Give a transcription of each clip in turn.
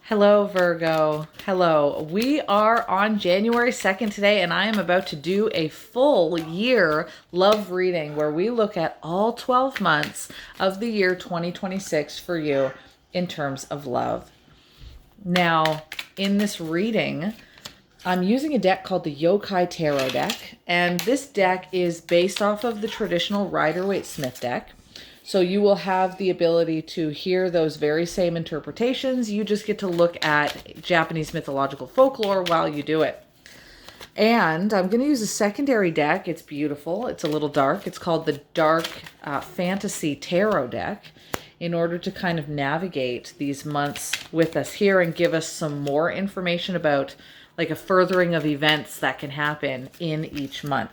Hello, Virgo. Hello. We are on January 2nd today, and I am about to do a full year love reading where we look at all 12 months of the year 2026 for you in terms of love. Now, in this reading, I'm using a deck called the Yokai Tarot deck, and this deck is based off of the traditional Rider-Waite-Smith deck. So you will have the ability to hear those very same interpretations. You just get to look at Japanese mythological folklore while you do it. And I'm going to use a secondary deck. It's beautiful. It's a little dark. It's called the Dark Fantasy Tarot deck in order to kind of navigate these months with us here and give us some more information about like a furthering of events that can happen in each month.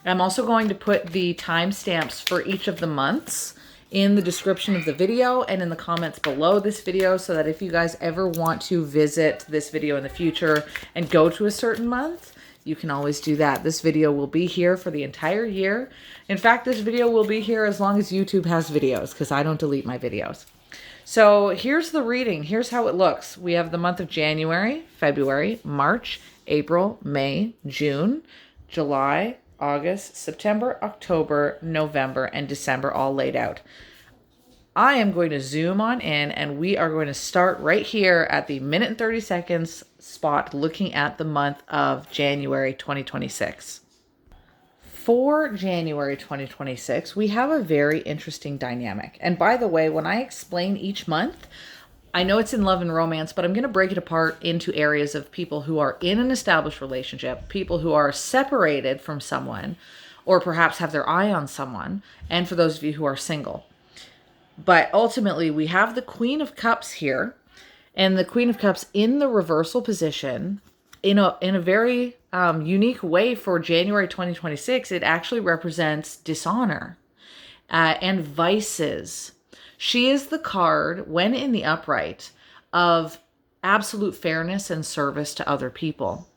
I'm also going to put the timestamps for each of the months in the description of the video and in the comments below this video so that if you guys ever want to visit this video in the future and go to a certain month, you can always do that. This video will be here for the entire year. In fact, this video will be here as long as YouTube has videos because I don't delete my videos. So here's the reading. Here's how it looks. We have the month of January, February, March, April, May, June, July, August, September, October, November, and December all laid out. I am going to zoom on in and we are going to start right here at the minute and 30 seconds spot looking at the month of January 2026. For January 2026, we have a very interesting dynamic. And by the way, when I explain each month, I know it's in love and romance, but I'm going to break it apart into areas of people who are in an established relationship, people who are separated from someone, or perhaps have their eye on someone, and for those of you who are single. But ultimately, we have the Queen of Cups here, and the Queen of Cups in the reversal position in a very unique way for January 2026. It actually represents dishonor and vices. She is the card, when in the upright, of absolute fairness and service to other people.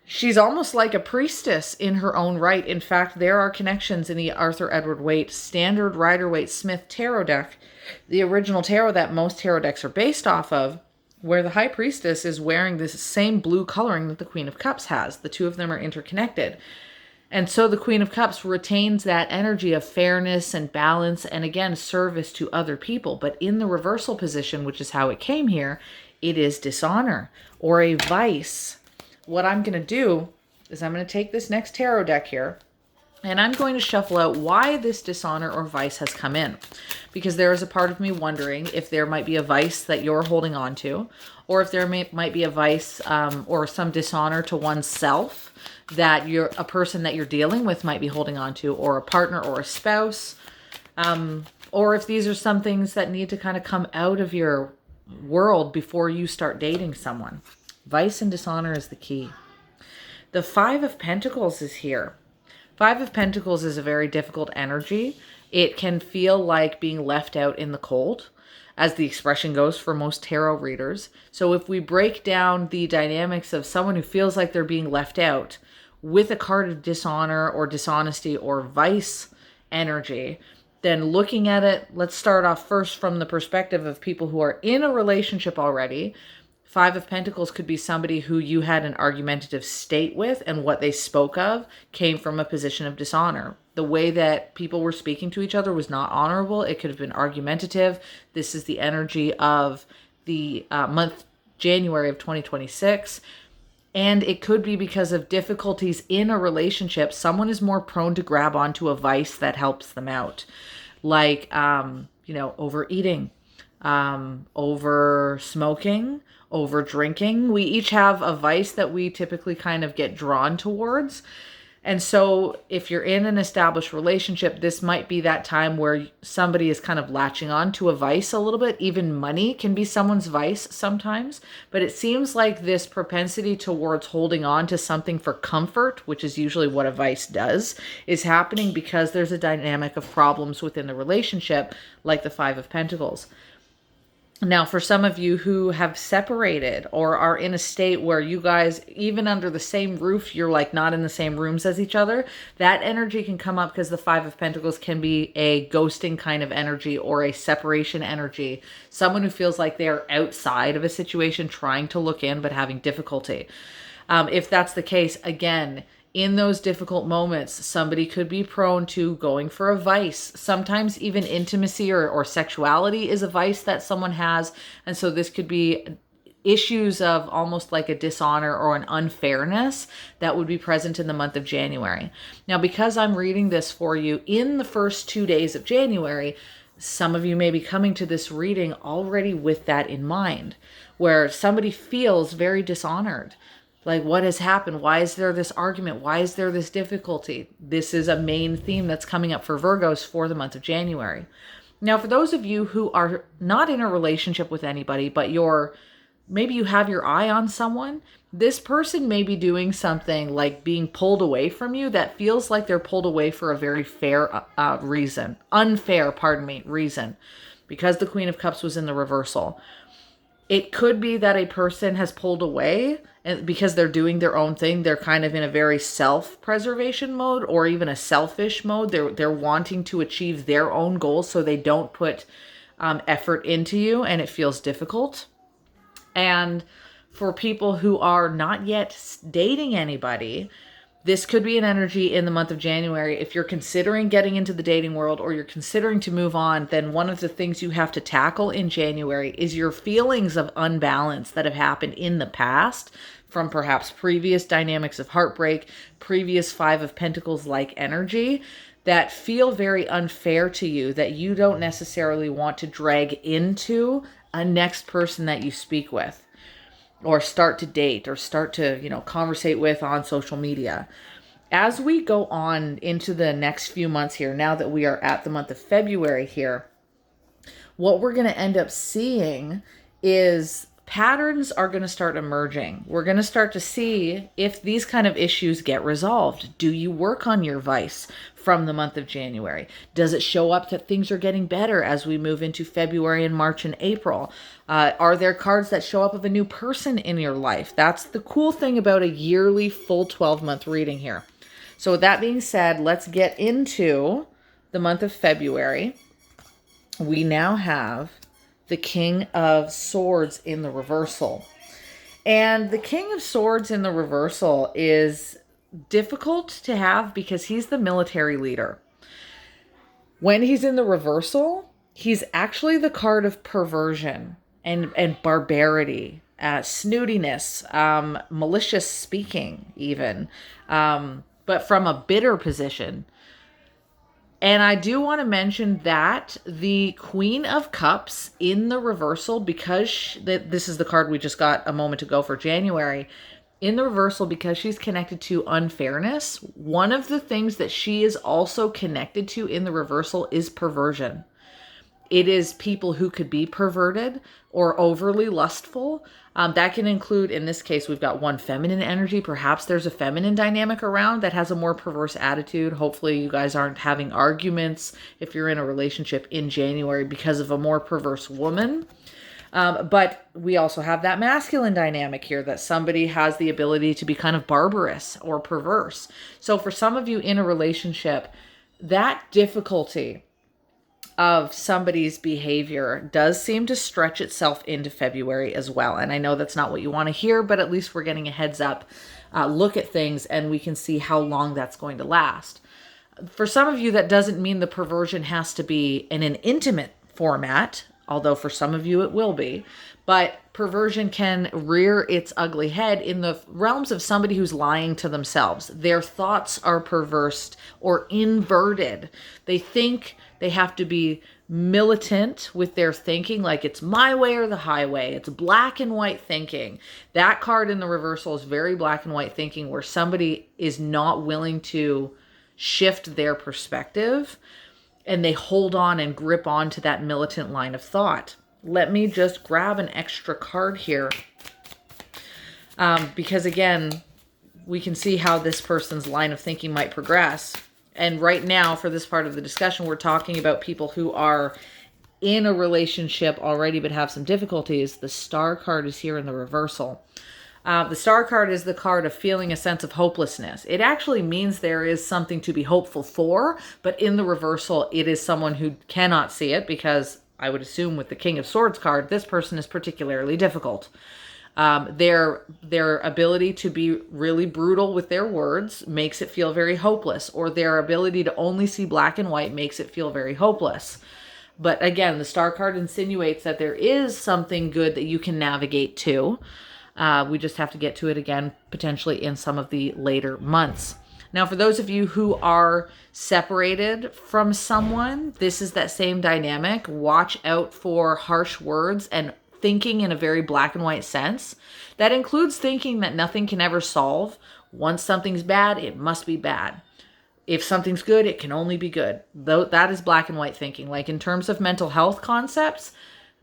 She's almost like a priestess in her own right. In fact, there are connections in the Arthur Edward Waite standard Rider-Waite-Smith tarot deck, the original tarot that most tarot decks are based off of, where the High Priestess is wearing this same blue coloring that the Queen of Cups has. The two of them are interconnected. And so the Queen of Cups retains that energy of fairness and balance and, again, service to other people. But in the reversal position, which is how it came here, it is dishonor or a vice. What I'm going to do is I'm going to take this next tarot deck here and I'm going to shuffle out why this dishonor or vice has come in. Because there is a part of me wondering if there might be a vice that you're holding on to, or if there might be a vice or some dishonor to oneself that a person that you're dealing with might be holding on to, or a partner or a spouse, or if these are some things that need to kind of come out of your world before you start dating someone. Vice and dishonor is the key. The Five of Pentacles is here. Five of Pentacles is a very difficult energy. It can feel like being left out in the cold, as the expression goes for most tarot readers. So if we break down the dynamics of someone who feels like they're being left out with a card of dishonor or dishonesty or vice energy, then looking at it, let's start off first from the perspective of people who are in a relationship already. Five of Pentacles could be somebody who you had an argumentative state with, and what they spoke of came from a position of dishonor. The way that people were speaking to each other was not honorable. It could have been argumentative. This is the energy of the month January of 2026. And it could be because of difficulties in a relationship. Someone is more prone to grab onto a vice that helps them out. Like, overeating, over smoking, over drinking. We each have a vice that we typically kind of get drawn towards. And so if you're in an established relationship, this might be that time where somebody is kind of latching on to a vice a little bit. Even money can be someone's vice sometimes. But it seems like this propensity towards holding on to something for comfort, which is usually what a vice does, is happening because there's a dynamic of problems within the relationship, like the Five of Pentacles. Now, for some of you who have separated or are in a state where you guys, even under the same roof, you're like not in the same rooms as each other, that energy can come up because the Five of Pentacles can be a ghosting kind of energy or a separation energy. Someone who feels like they're outside of a situation, trying to look in, but having difficulty. If that's the case, again, in those difficult moments, somebody could be prone to going for a vice. Sometimes even intimacy or sexuality is a vice that someone has. And so this could be issues of almost like a dishonor or an unfairness that would be present in the month of January. Now, because I'm reading this for you in the first 2 days of January, some of you may be coming to this reading already with that in mind, where somebody feels very dishonored. Like, what has happened? Why is there this argument? Why is there this difficulty? This is a main theme that's coming up for Virgos for the month of January. Now, for those of you who are not in a relationship with anybody, but maybe you have your eye on someone, this person may be doing something like being pulled away from you that feels like they're pulled away for a very unfair reason, because the Queen of Cups was in the reversal. It could be that a person has pulled away and because they're doing their own thing. They're kind of in a very self-preservation mode or even a selfish mode. They're wanting to achieve their own goals, so they don't put effort into you, and it feels difficult. And for people who are not yet dating anybody, this could be an energy in the month of January. If you're considering getting into the dating world or you're considering to move on, then one of the things you have to tackle in January is your feelings of unbalance that have happened in the past from perhaps previous dynamics of heartbreak, previous Five of Pentacles like energy that feel very unfair to you, that you don't necessarily want to drag into a next person that you speak with, or start to date, or start to, conversate with on social media. As we go on into the next few months here, now that we are at the month of February here, what we're going to end up seeing is patterns are going to start emerging. We're going to start to see if these kind of issues get resolved. Do you work on your vice from the month of January? Does it show up that things are getting better as we move into February and March and April? Are there cards that show up of a new person in your life? That's the cool thing about a yearly full 12-month reading here. So with that being said, let's get into the month of February. We now have the King of Swords in the reversal. And the King of Swords in the reversal is difficult to have because he's the military leader. When he's in the reversal, he's actually the card of perversion and barbarity, snootiness, malicious speaking even, but from a bitter position. And I do want to mention that the Queen of Cups in the reversal, because this is the card we just got a moment ago for January, in the reversal, because she's connected to unfairness, one of the things that she is also connected to in the reversal is perversion. It is people who could be perverted or overly lustful. That can include, in this case, we've got one feminine energy. Perhaps there's a feminine dynamic around that has a more perverse attitude. Hopefully you guys aren't having arguments if you're in a relationship in January because of a more perverse woman. But we also have that masculine dynamic here, that somebody has the ability to be kind of barbarous or perverse. So for some of you in a relationship, that difficulty of somebody's behavior does seem to stretch itself into February as well. And I know that's not what you want to hear, but at least we're getting a heads up look at things, and we can see how long that's going to last. For some of you, that doesn't mean the perversion has to be in an intimate format, although for some of you it will be. But perversion can rear its ugly head in the realms of somebody who's lying to themselves. Their thoughts are perverse or inverted. They think they have to be militant with their thinking, like it's my way or the highway. It's black and white thinking. That card in the reversal is very black and white thinking, where somebody is not willing to shift their perspective, and they hold on and grip on to that militant line of thought. Let me just grab an extra card here, because again, we can see how this person's line of thinking might progress. And right now, for this part of the discussion, we're talking about people who are in a relationship already but have some difficulties, the Star card is here in the reversal. The Star card is the card of feeling a sense of hopelessness. It actually means there is something to be hopeful for, but in the reversal, it is someone who cannot see it because I would assume with the King of Swords card, this person is particularly difficult. Their ability to be really brutal with their words makes it feel very hopeless, or their ability to only see black and white makes it feel very hopeless. But again, the Star card insinuates that there is something good that you can navigate to. We just have to get to it again, potentially in some of the later months. Now, for those of you who are separated from someone, this is that same dynamic. Watch out for harsh words and thinking in a very black and white sense. That includes thinking that nothing can ever solve. Once something's bad, it must be bad. If something's good, it can only be good. Though that is black and white thinking. Like in terms of mental health concepts,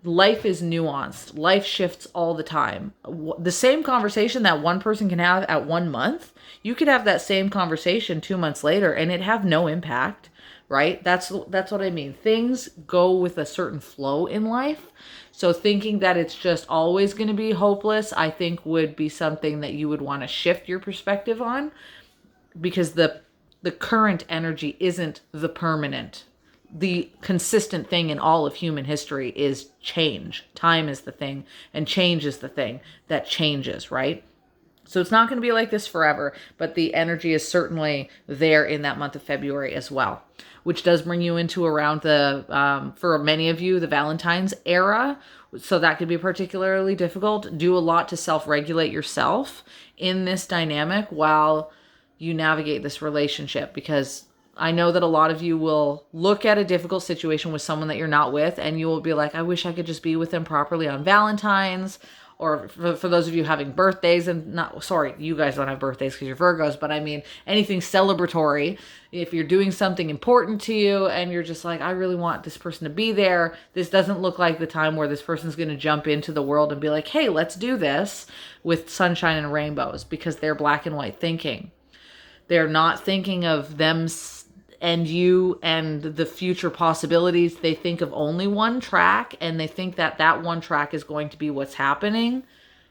life is nuanced. Life shifts all the time. The same conversation that one person can have at 1 month, you could have that same conversation 2 months later and it have no impact, right? That's what I mean. Things go with a certain flow in life. So thinking that it's just always going to be hopeless, I think would be something that you would want to shift your perspective on, because the current energy isn't the permanent. The consistent thing in all of human history is change. Time is the thing, and change is the thing that changes, right? So it's not going to be like this forever, but the energy is certainly there in that month of February as well, which does bring you into around the, for many of you, the Valentine's era. So that could be particularly difficult. Do a lot to self-regulate yourself in this dynamic while you navigate this relationship, because I know that a lot of you will look at a difficult situation with someone that you're not with and you will be like, I wish I could just be with them properly on Valentine's. Or for those of you having birthdays, and not, sorry, you guys don't have birthdays because you're Virgos, but I mean anything celebratory. If you're doing something important to you and you're just like, I really want this person to be there, this doesn't look like the time where this person's going to jump into the world and be like, hey, let's do this with sunshine and rainbows, because they're black and white thinking. They're not thinking of them and you and the future possibilities. They think of only one track, and they think that that one track is going to be what's happening,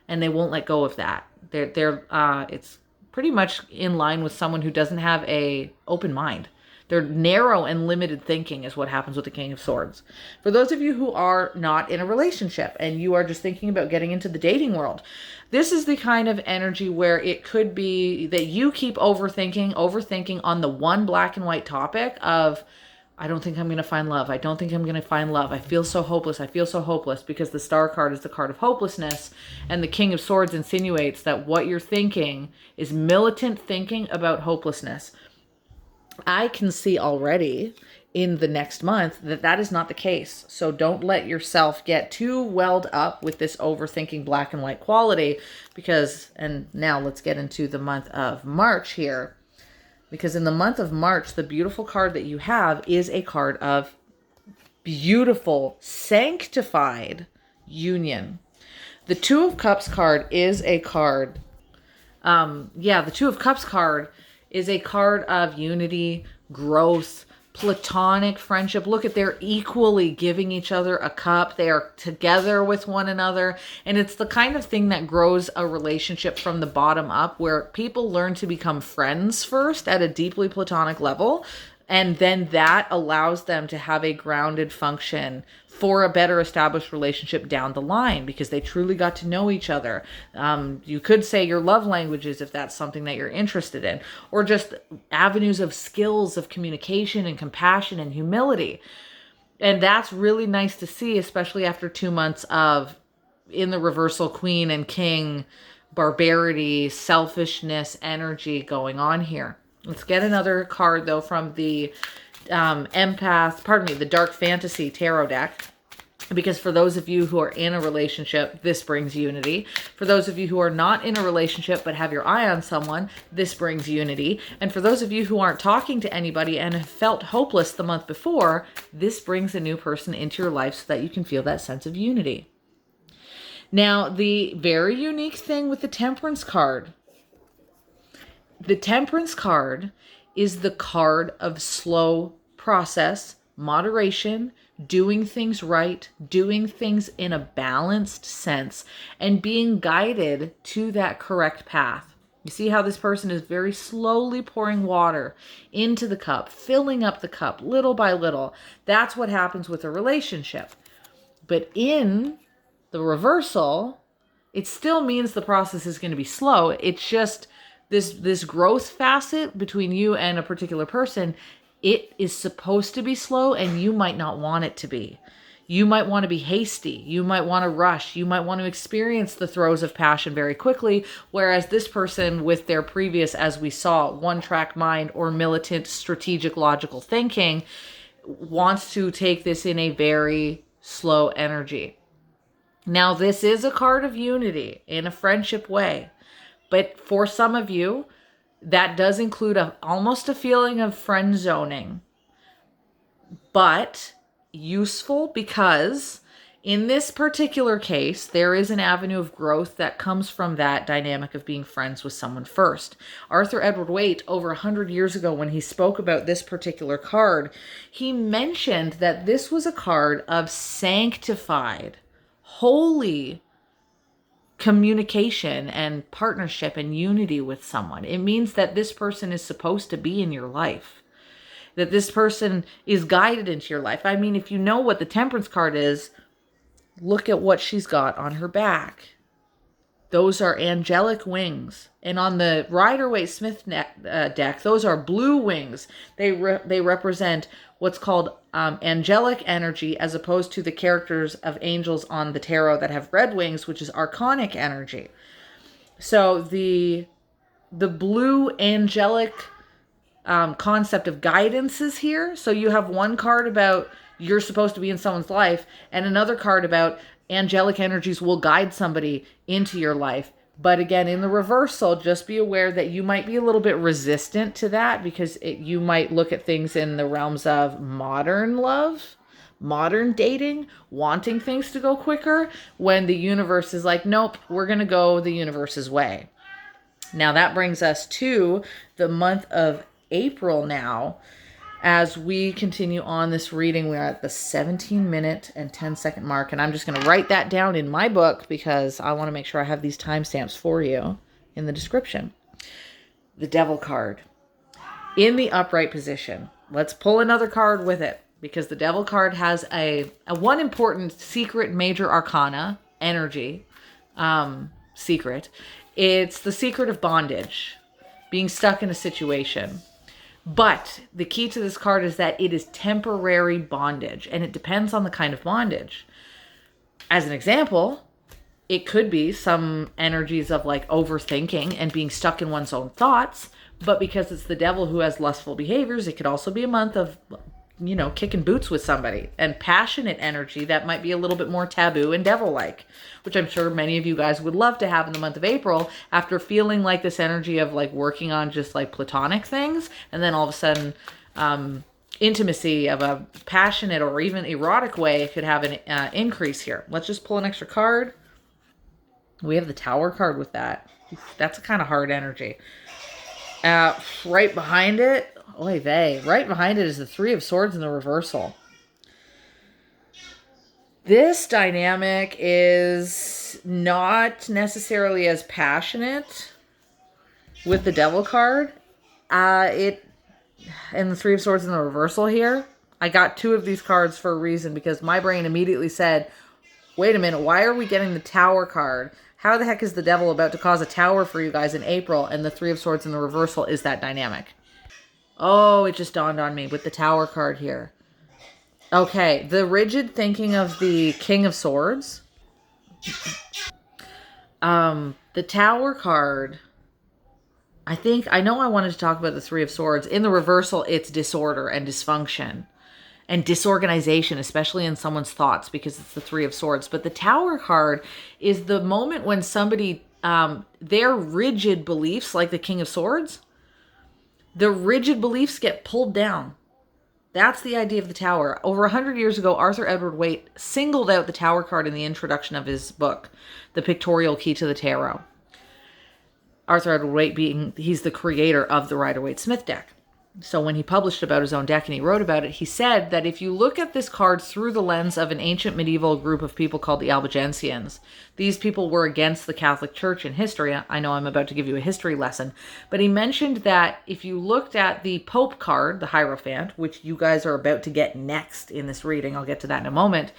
and they won't let go of that. It's pretty much in line with someone who doesn't have a open mind. They're narrow and limited thinking is what happens with the King of Swords. For those of you who are not in a relationship and you are just thinking about getting into the dating world, this is the kind of energy where it could be that you keep overthinking on the one black and white topic of, I don't think I'm going to find love. I don't think I'm going to find love. I feel so hopeless. I feel so hopeless, because the Star card is the card of hopelessness. And the King of Swords insinuates that what you're thinking is militant thinking about hopelessness. I can see already in the next month that that is not the case. So don't let yourself get too welled up with this overthinking black and white quality, because, and now let's get into the month of March here, because in the month of March, the beautiful card that you have is a card of beautiful, sanctified union. The Two of Cups card is a card. The Two of Cups card is a card of unity, growth, platonic friendship. Look at, they're equally giving each other a cup. They are together with one another. And it's the kind of thing that grows a relationship from the bottom up, where people learn to become friends first at a deeply platonic level. And then that allows them to have a grounded function for a better established relationship down the line, because they truly got to know each other. You could say your love languages, if that's something that you're interested in, or just avenues of skills of communication and compassion and humility. And that's really nice to see, especially after 2 months of, in the reversal, Queen and King, barbarity, selfishness, energy going on here. Let's get another card, though, from the the Dark Fantasy Tarot deck. Because for those of you who are in a relationship, this brings unity. For those of you who are not in a relationship but have your eye on someone, this brings unity. And for those of you who aren't talking to anybody and have felt hopeless the month before, this brings a new person into your life so that you can feel that sense of unity. Now, the very unique thing with the Temperance card, the Temperance card is the card of slow process, moderation, doing things right, doing things in a balanced sense, and being guided to that correct path. You see how this person is very slowly pouring water into the cup, filling up the cup little by little. That's what happens with a relationship. But in the reversal, it still means the process is going to be slow. It's just this growth facet between you and a particular person, it is supposed to be slow, and you might not want it to be. You might want to be hasty. You might want to rush. You might want to experience the throes of passion very quickly. Whereas this person with their previous, as we saw, one-track mind or militant strategic logical thinking wants to take this in a very slow energy. Now, this is a card of unity in a friendship way. But for some of you, that does include almost a feeling of friend zoning. But useful because in this particular case, there is an avenue of growth that comes from that dynamic of being friends with someone first. Arthur Edward Waite, over 100 years ago, when he spoke about this particular card, he mentioned that this was a card of sanctified, holy communication and partnership and unity with someone. It means that this person is supposed to be in your life, that this person is guided into your life. I mean, if you know what the Temperance card is, look at what she's got on her back. Those are angelic wings. And on the Rider-Waite-Smith deck, those are blue wings. They represent what's called angelic energy, as opposed to the characters of angels on the tarot that have red wings, which is archonic energy. So the blue angelic concept of guidance is here. So you have one card about you're supposed to be in someone's life, and another card about angelic energies will guide somebody into your life. But again, in the reversal, just be aware that you might be a little bit resistant to that, because you might look at things in the realms of modern love, modern dating, wanting things to go quicker, when the universe is like, nope, we're going to go the universe's way. Now that brings us to the month of April now. As we continue on this reading, we're at the 17-minute and 10-second mark, and I'm just going to write that down in my book because I want to make sure I have these timestamps for you in the description. The Devil card. In the upright position. Let's pull another card with it, because the Devil card has a one important secret major arcana energy secret. It's the secret of bondage, being stuck in a situation. But the key to this card is that it is temporary bondage, and it depends on the kind of bondage. As an example, it could be some energies of like overthinking and being stuck in one's own thoughts, but because it's the devil who has lustful behaviors, it could also be a month of, kicking boots with somebody, and passionate energy that might be a little bit more taboo and devil-like, which I'm sure many of you guys would love to have in the month of April, after feeling like this energy of like working on just like platonic things, and then all of a sudden intimacy of a passionate or even erotic way could have an increase here. Let's just pull an extra card. We have the Tower card with that. That's a kind of hard energy. Right behind it, right behind it is the Three of Swords in the reversal. This dynamic is not necessarily as passionate with the Devil card. And the Three of Swords in the reversal here. I got two of these cards for a reason, because my brain immediately said, wait a minute, why are we getting the Tower card? How the heck is the Devil about to cause a tower for you guys in April? And the Three of Swords in the reversal is that dynamic. Oh, it just dawned on me with the Tower card here. Okay, the rigid thinking of the King of Swords. The Tower card, I know I wanted to talk about the Three of Swords. In the reversal, it's disorder and dysfunction and disorganization, especially in someone's thoughts, because it's the Three of Swords. But the Tower card is the moment when somebody, their rigid beliefs, like the King of Swords, the rigid beliefs get pulled down. That's the idea of the Tower. Over 100 years ago, Arthur Edward Waite singled out the Tower card in the introduction of his book, The Pictorial Key to the Tarot. Arthur Edward Waite he's the creator of the Rider-Waite-Smith deck. So when he published about his own deck and he wrote about it, he said that if you look at this card through the lens of an ancient medieval group of people called the Albigensians, these people were against the Catholic Church in history. I know I'm about to give you a history lesson, but he mentioned that if you looked at the Pope card, the Hierophant, which you guys are about to get next in this reading, I'll get to that in a moment,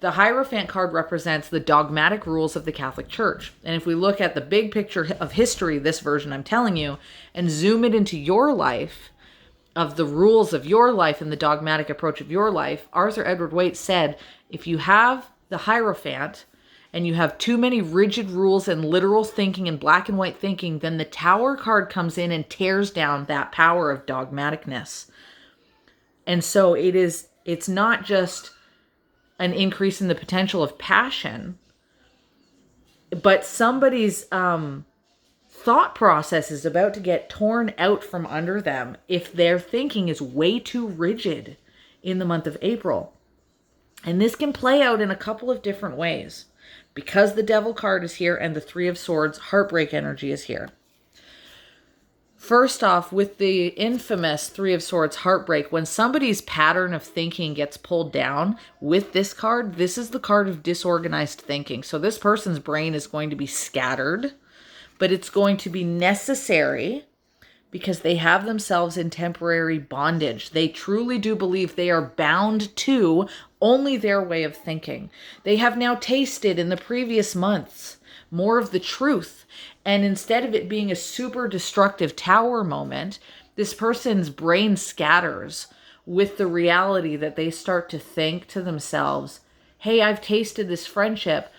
the Hierophant card represents the dogmatic rules of the Catholic Church. And if we look at the big picture of history, this version I'm telling you, and zoom it into your life, of the rules of your life and the dogmatic approach of your life, Arthur Edward Waite said, if you have the Hierophant and you have too many rigid rules and literal thinking and black and white thinking, then the Tower card comes in and tears down that power of dogmaticness. And so it's not just an increase in the potential of passion, but somebody's thought process is about to get torn out from under them if their thinking is way too rigid in the month of April. And this can play out in a couple of different ways. Because the Devil card is here and the Three of Swords heartbreak energy is here. First off, with the infamous Three of Swords heartbreak, when somebody's pattern of thinking gets pulled down with this card, this is the card of disorganized thinking. So this person's brain is going to be scattered, but it's going to be necessary because they have themselves in temporary bondage. They truly do believe they are bound to only their way of thinking. They have now tasted in the previous months more of the truth. And instead of it being a super destructive Tower moment, this person's brain scatters with the reality that they start to think to themselves, hey, I've tasted this friendship.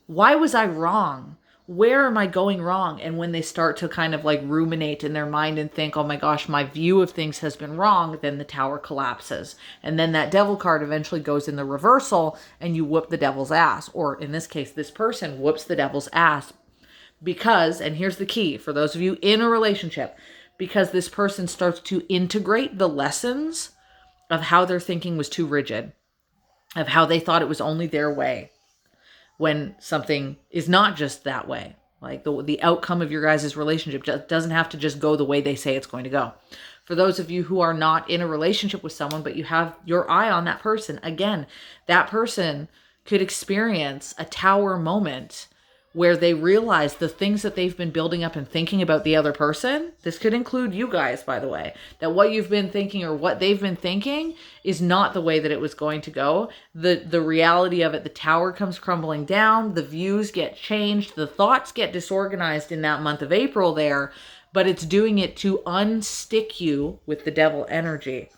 Why was I wrong? Where am I going wrong? And when they start to kind of like ruminate in their mind and think, oh my gosh, my view of things has been wrong, then the Tower collapses. And then that Devil card eventually goes in the reversal and you whoop the devil's ass. Or in this case, this person whoops the devil's ass because, and here's the key for those of you in a relationship, because this person starts to integrate the lessons of how their thinking was too rigid, of how they thought it was only their way, when something is not just that way. Like the outcome of your guys' relationship doesn't have to just go the way they say it's going to go. For those of you who are not in a relationship with someone, but you have your eye on that person, again, that person could experience a Tower moment where they realize the things that they've been building up and thinking about the other person. This could include you guys, by the way, that what you've been thinking or what they've been thinking is not the way that it was going to go. The reality of it, the Tower comes crumbling down, the views get changed, the thoughts get disorganized in that month of April there, but it's doing it to unstick you with the Devil energy.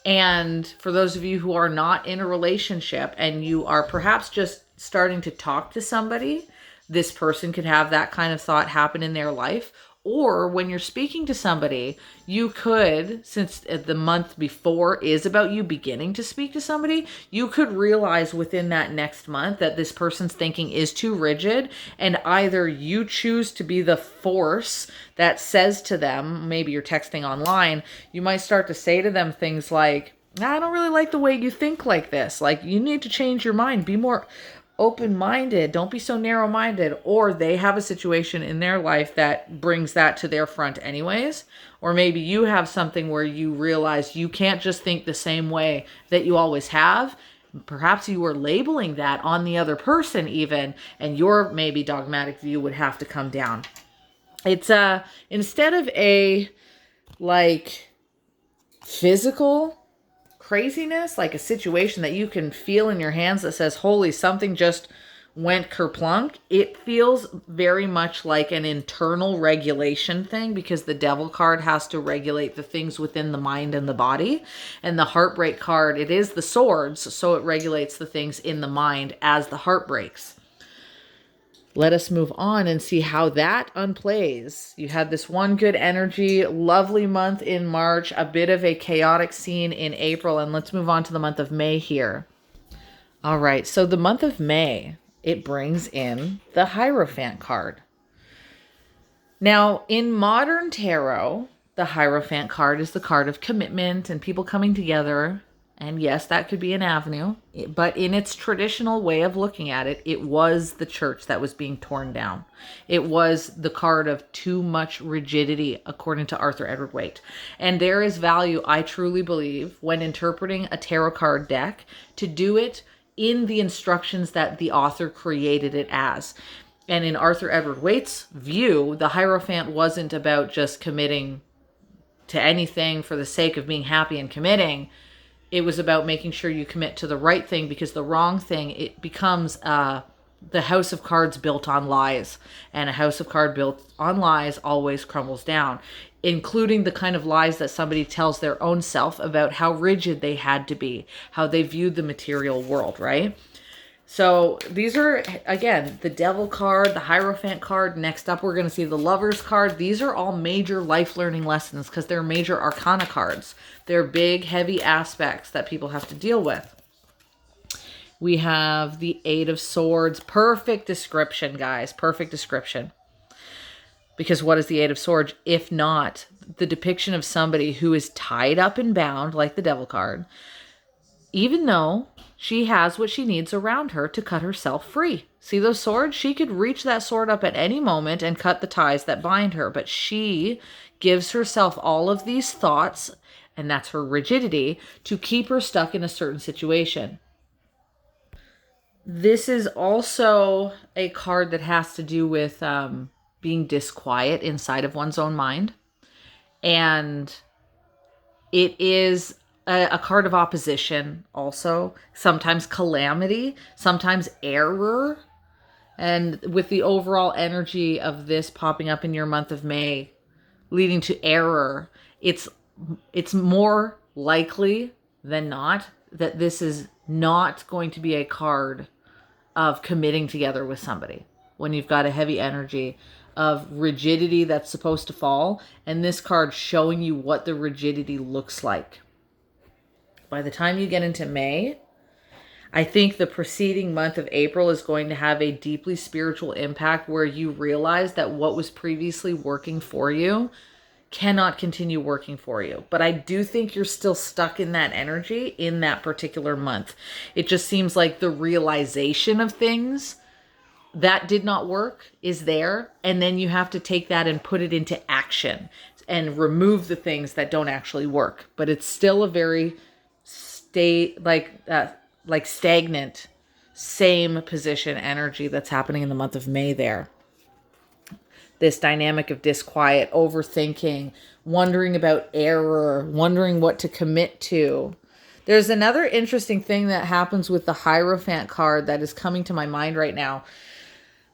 And for those of you who are not in a relationship and you are perhaps just starting to talk to somebody, this person could have that kind of thought happen in their life. Or when you're speaking to somebody, you could, since the month before is about you beginning to speak to somebody, you could realize within that next month that this person's thinking is too rigid, and either you choose to be the force that says to them, maybe you're texting online, you might start to say to them things like, I don't really like the way you think like this. Like, you need to change your mind. Be more open-minded. Don't be so narrow-minded. Or they have a situation in their life that brings that to their front anyways. Or maybe you have something where you realize you can't just think the same way that you always have. Perhaps you were labeling that on the other person even, and your maybe dogmatic view would have to come down. It's instead of a like physical craziness, like a situation that you can feel in your hands that says, holy, something just went kerplunk, it feels very much like an internal regulation thing, because the Devil card has to regulate the things within the mind and the body. And the Heartbreak card, it is the swords, so it regulates the things in the mind as the heart breaks. Let us move on and see how that unplays. You had this one good energy, lovely month in March, a bit of a chaotic scene in April, and let's move on to the month of May here. All right, so the month of May, it brings in the Hierophant card. Now, in modern tarot, the Hierophant card is the card of commitment and people coming together And yes, that could be an avenue, but in its traditional way of looking at it, it was the church that was being torn down. It was the card of too much rigidity, according to Arthur Edward Waite. And there is value, I truly believe, when interpreting a tarot card deck, to do it in the instructions that the author created it as. And in Arthur Edward Waite's view, the Hierophant wasn't about just committing to anything for the sake of being happy and committing. It was about making sure you commit to the right thing, because the wrong thing, it becomes the house of cards built on lies. And a house of cards built on lies always crumbles down, including the kind of lies that somebody tells their own self about how rigid they had to be, how they viewed the material world, right? So these are, again, the Devil card, the Hierophant card. Next up, we're going to see the Lovers card. These are all major life learning lessons because they're major arcana cards. They're big, heavy aspects that people have to deal with. We have the Eight of Swords. Perfect description, guys. Perfect description. Because what is the Eight of Swords if not the depiction of somebody who is tied up and bound, like the Devil card, even though she has what she needs around her to cut herself free. See those swords? She could reach that sword up at any moment and cut the ties that bind her, but she gives herself all of these thoughts, and that's her rigidity, to keep her stuck in a certain situation. This is also a card that has to do with being disquiet inside of one's own mind. And it is a card of opposition also, sometimes calamity, sometimes error. And with the overall energy of this popping up in your month of May, leading to error, it's more likely than not that this is not going to be a card of committing together with somebody when you've got a heavy energy of rigidity that's supposed to fall, and this card showing you what the rigidity looks like. By the time you get into May, I think the preceding month of April is going to have a deeply spiritual impact where you realize that what was previously working for you cannot continue working for you. But I do think you're still stuck in that energy in that particular month. It just seems like the realization of things that did not work is there. And then you have to take that and put it into action and remove the things that don't actually work. But it's still a very stagnant, same position energy that's happening in the month of May there. This dynamic of disquiet, overthinking, wondering about error, wondering what to commit to. There's another interesting thing that happens with the Hierophant card that is coming to my mind right now,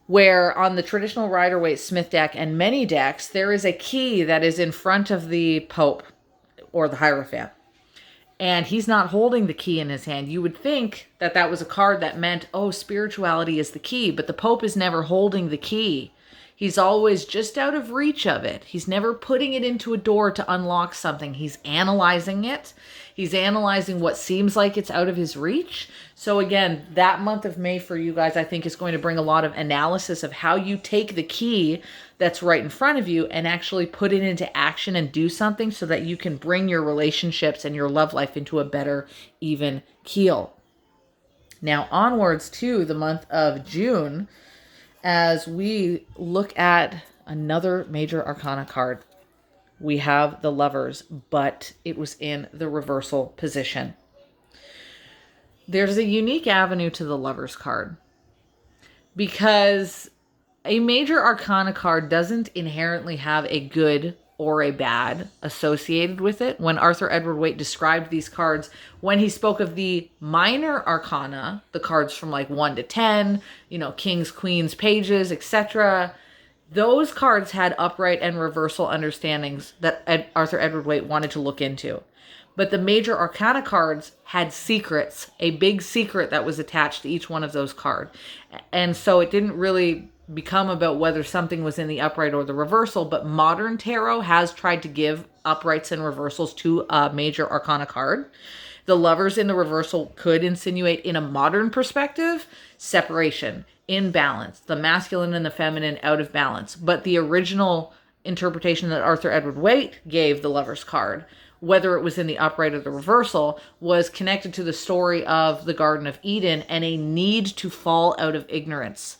where on the traditional Rider-Waite-Smith deck and many decks, there is a key that is in front of the Pope or the Hierophant. And he's not holding the key in his hand. You would think that that was a card that meant, oh, spirituality is the key, but the Pope is never holding the key. He's always just out of reach of it. He's never putting it into a door to unlock something. He's analyzing it. He's analyzing what seems like it's out of his reach. So again, that month of May for you guys, I think, is going to bring a lot of analysis of how you take the key that's right in front of you and actually put it into action and do something so that you can bring your relationships and your love life into a better, even keel. Now onwards to the month of June, as we look at another major arcana card. We have the Lovers, but it was in the reversal position. There's a unique avenue to the Lovers card because a major arcana card doesn't inherently have a good or a bad associated with it. When Arthur Edward Waite described these cards, when he spoke of the minor arcana, the cards from like 1 to 10, kings, queens, pages, etc., those cards had upright and reversal understandings that Arthur Edward Waite wanted to look into. But the major arcana cards had secrets, a big secret that was attached to each one of those cards. And so it didn't really become about whether something was in the upright or the reversal, but modern tarot has tried to give uprights and reversals to a major arcana card. The Lovers in the reversal could insinuate, in a modern perspective, separation, imbalance, the masculine and the feminine out of balance. But the original interpretation that Arthur Edward Waite gave the Lovers card whether it was in the upright or the reversal, was connected to the story of the Garden of Eden and a need to fall out of ignorance.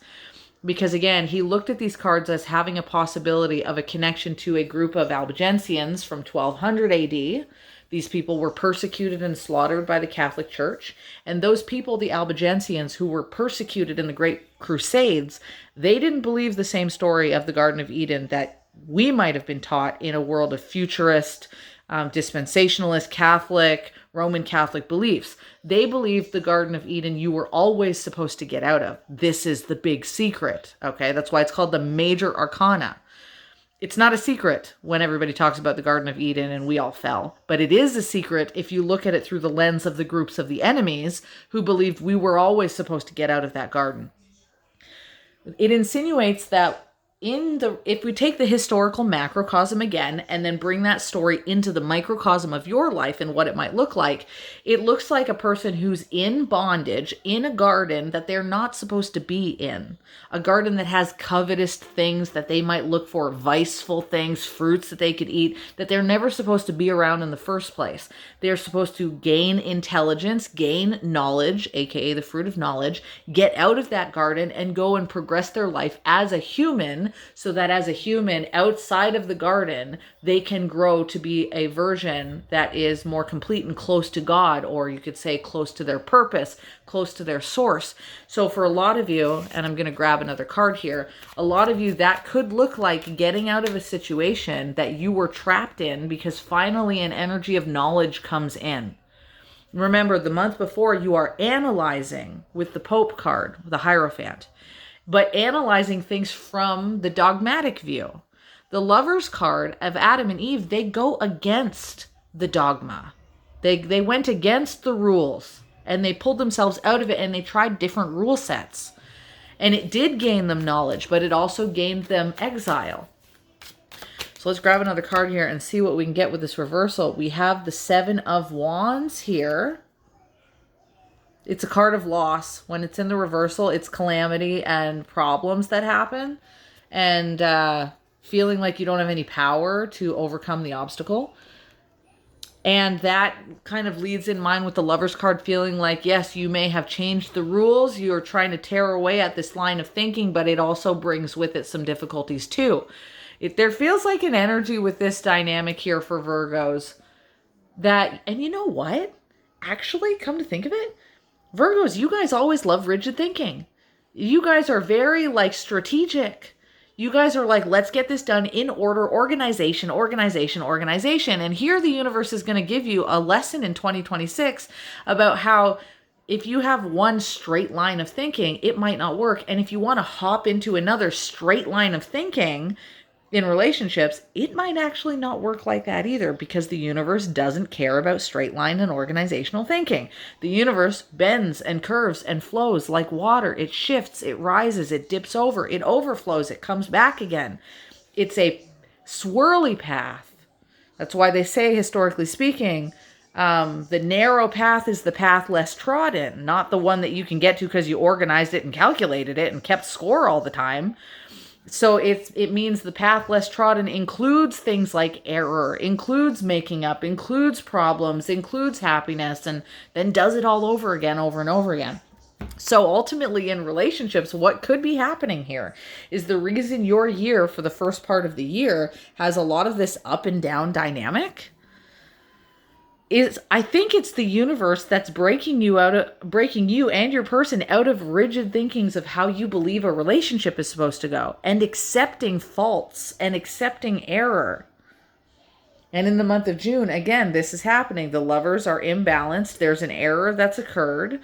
Because again, he looked at these cards as having a possibility of a connection to a group of Albigensians from 1200 AD. These people were persecuted and slaughtered by the Catholic Church. And those people, the Albigensians, who were persecuted in the Great Crusades, they didn't believe the same story of the Garden of Eden that we might have been taught in a world of futurist, dispensationalist, Catholic, Roman Catholic beliefs. They believed the Garden of Eden you were always supposed to get out of. This is the big secret, okay? That's why it's called the Major Arcana. It's not a secret when everybody talks about the Garden of Eden and we all fell, but it is a secret if you look at it through the lens of the groups of the enemies who believed we were always supposed to get out of that garden. It insinuates that if we take the historical macrocosm again and then bring that story into the microcosm of your life and what it might look like, it looks like a person who's in bondage in a garden that they're not supposed to be in. A garden that has covetous things that they might look for, viceful things, fruits that they could eat, that they're never supposed to be around in the first place. They're supposed to gain intelligence, gain knowledge, aka the fruit of knowledge, get out of that garden and go and progress their life as a human, so that as a human outside of the garden, they can grow to be a version that is more complete and close to God, or you could say close to their purpose, close to their source. So for a lot of you, and I'm going to grab another card here, a lot of you, that could look like getting out of a situation that you were trapped in because finally an energy of knowledge comes in. Remember, the month before, you are analyzing with the Pope card, the Hierophant, but analyzing things from the dogmatic view. The Lovers card of Adam and Eve, they go against the dogma. They went against the rules and they pulled themselves out of it and they tried different rule sets. And it did gain them knowledge, but it also gained them exile. So let's grab another card here and see what we can get with this reversal. We have the Seven of Wands here. It's a card of loss. When it's in the reversal, it's calamity and problems that happen. And feeling like you don't have any power to overcome the obstacle. And that kind of leads in mind with the Lover's card, feeling like, yes, you may have changed the rules. You're trying to tear away at this line of thinking, but it also brings with it some difficulties too. There feels like an energy with this dynamic here for Virgos that, and you know what? Actually, come to think of it, Virgos, you guys always love rigid thinking. You guys are very strategic. You guys are like, let's get this done in order, organization. And here the universe is going to give you a lesson in 2026 about how if you have one straight line of thinking, it might not work. And if you want to hop into another straight line of thinking in relationships, it might actually not work like that either, because the universe doesn't care about straight line and organizational thinking. The universe bends and curves and flows like water. It shifts, it rises, it dips over, it overflows, it comes back again. It's a swirly path. That's why they say, historically speaking, the narrow path is the path less trodden, not the one that you can get to because you organized it and calculated it and kept score all the time. So it means the path less trodden includes things like error, includes making up, includes problems, includes happiness, and then does it all over again, over and over again. So ultimately in relationships, what could be happening here is the reason your year for the first part of the year has a lot of this up and down dynamic is, I think it's the universe that's breaking you and your person out of rigid thinkings of how you believe a relationship is supposed to go, and accepting faults and accepting error. And in the month of June, again, this is happening. The Lovers are imbalanced. There's an error that's occurred.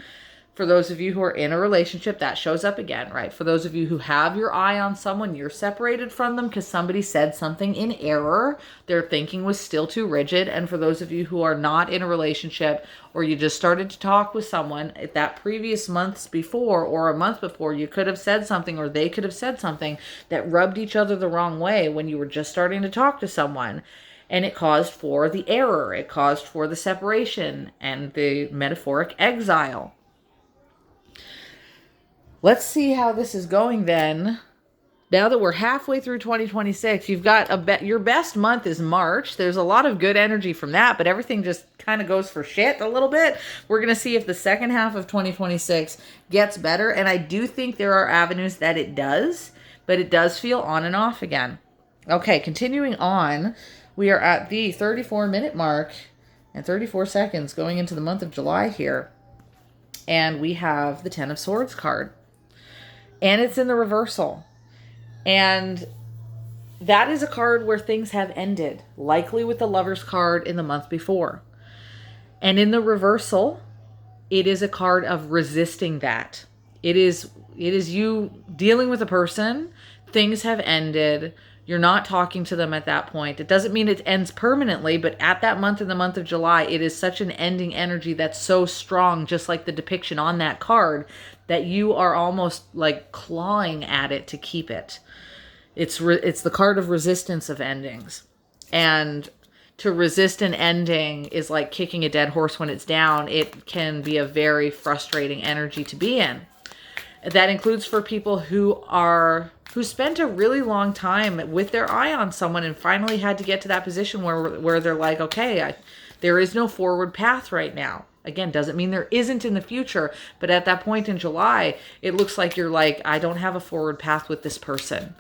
For those of you who are in a relationship, that shows up again, right? For those of you who have your eye on someone, you're separated from them because somebody said something in error. Their thinking was still too rigid. And for those of you who are not in a relationship, or you just started to talk with someone at that previous months before or a month before, you could have said something or they could have said something that rubbed each other the wrong way when you were just starting to talk to someone. And it caused for the error. It caused for the separation and the metaphoric exile. Let's see how this is going then Now that we're halfway through 2026, you've got your best month is March. There's a lot of good energy from that, but everything just kind of goes for shit a little bit. We're going to see if the second half of 2026 gets better, and I do think there are avenues that it does, but it does feel on and off again. Okay, continuing on, we are at the 34-minute mark and 34 seconds going into the month of July here, and we have the Ten of Swords card, and it's in the reversal. And that is a card where things have ended, likely with the Lover's card in the month before. And in the reversal, it is a card of resisting that. It is you dealing with a person, things have ended, you're not talking to them at that point. It doesn't mean it ends permanently, but at that month, in the month of July, it is such an ending energy that's so strong, just like the depiction on that card, that you are almost like clawing at it to keep it. It's the card of resistance of endings. And to resist an ending is like kicking a dead horse when it's down. It can be a very frustrating energy to be in. That includes for people who spent a really long time with their eye on someone and finally had to get to that position where they're like, okay, there is no forward path right now. Again, doesn't mean there isn't in the future, but at that point in July, it looks like you're like, I don't have a forward path with this person.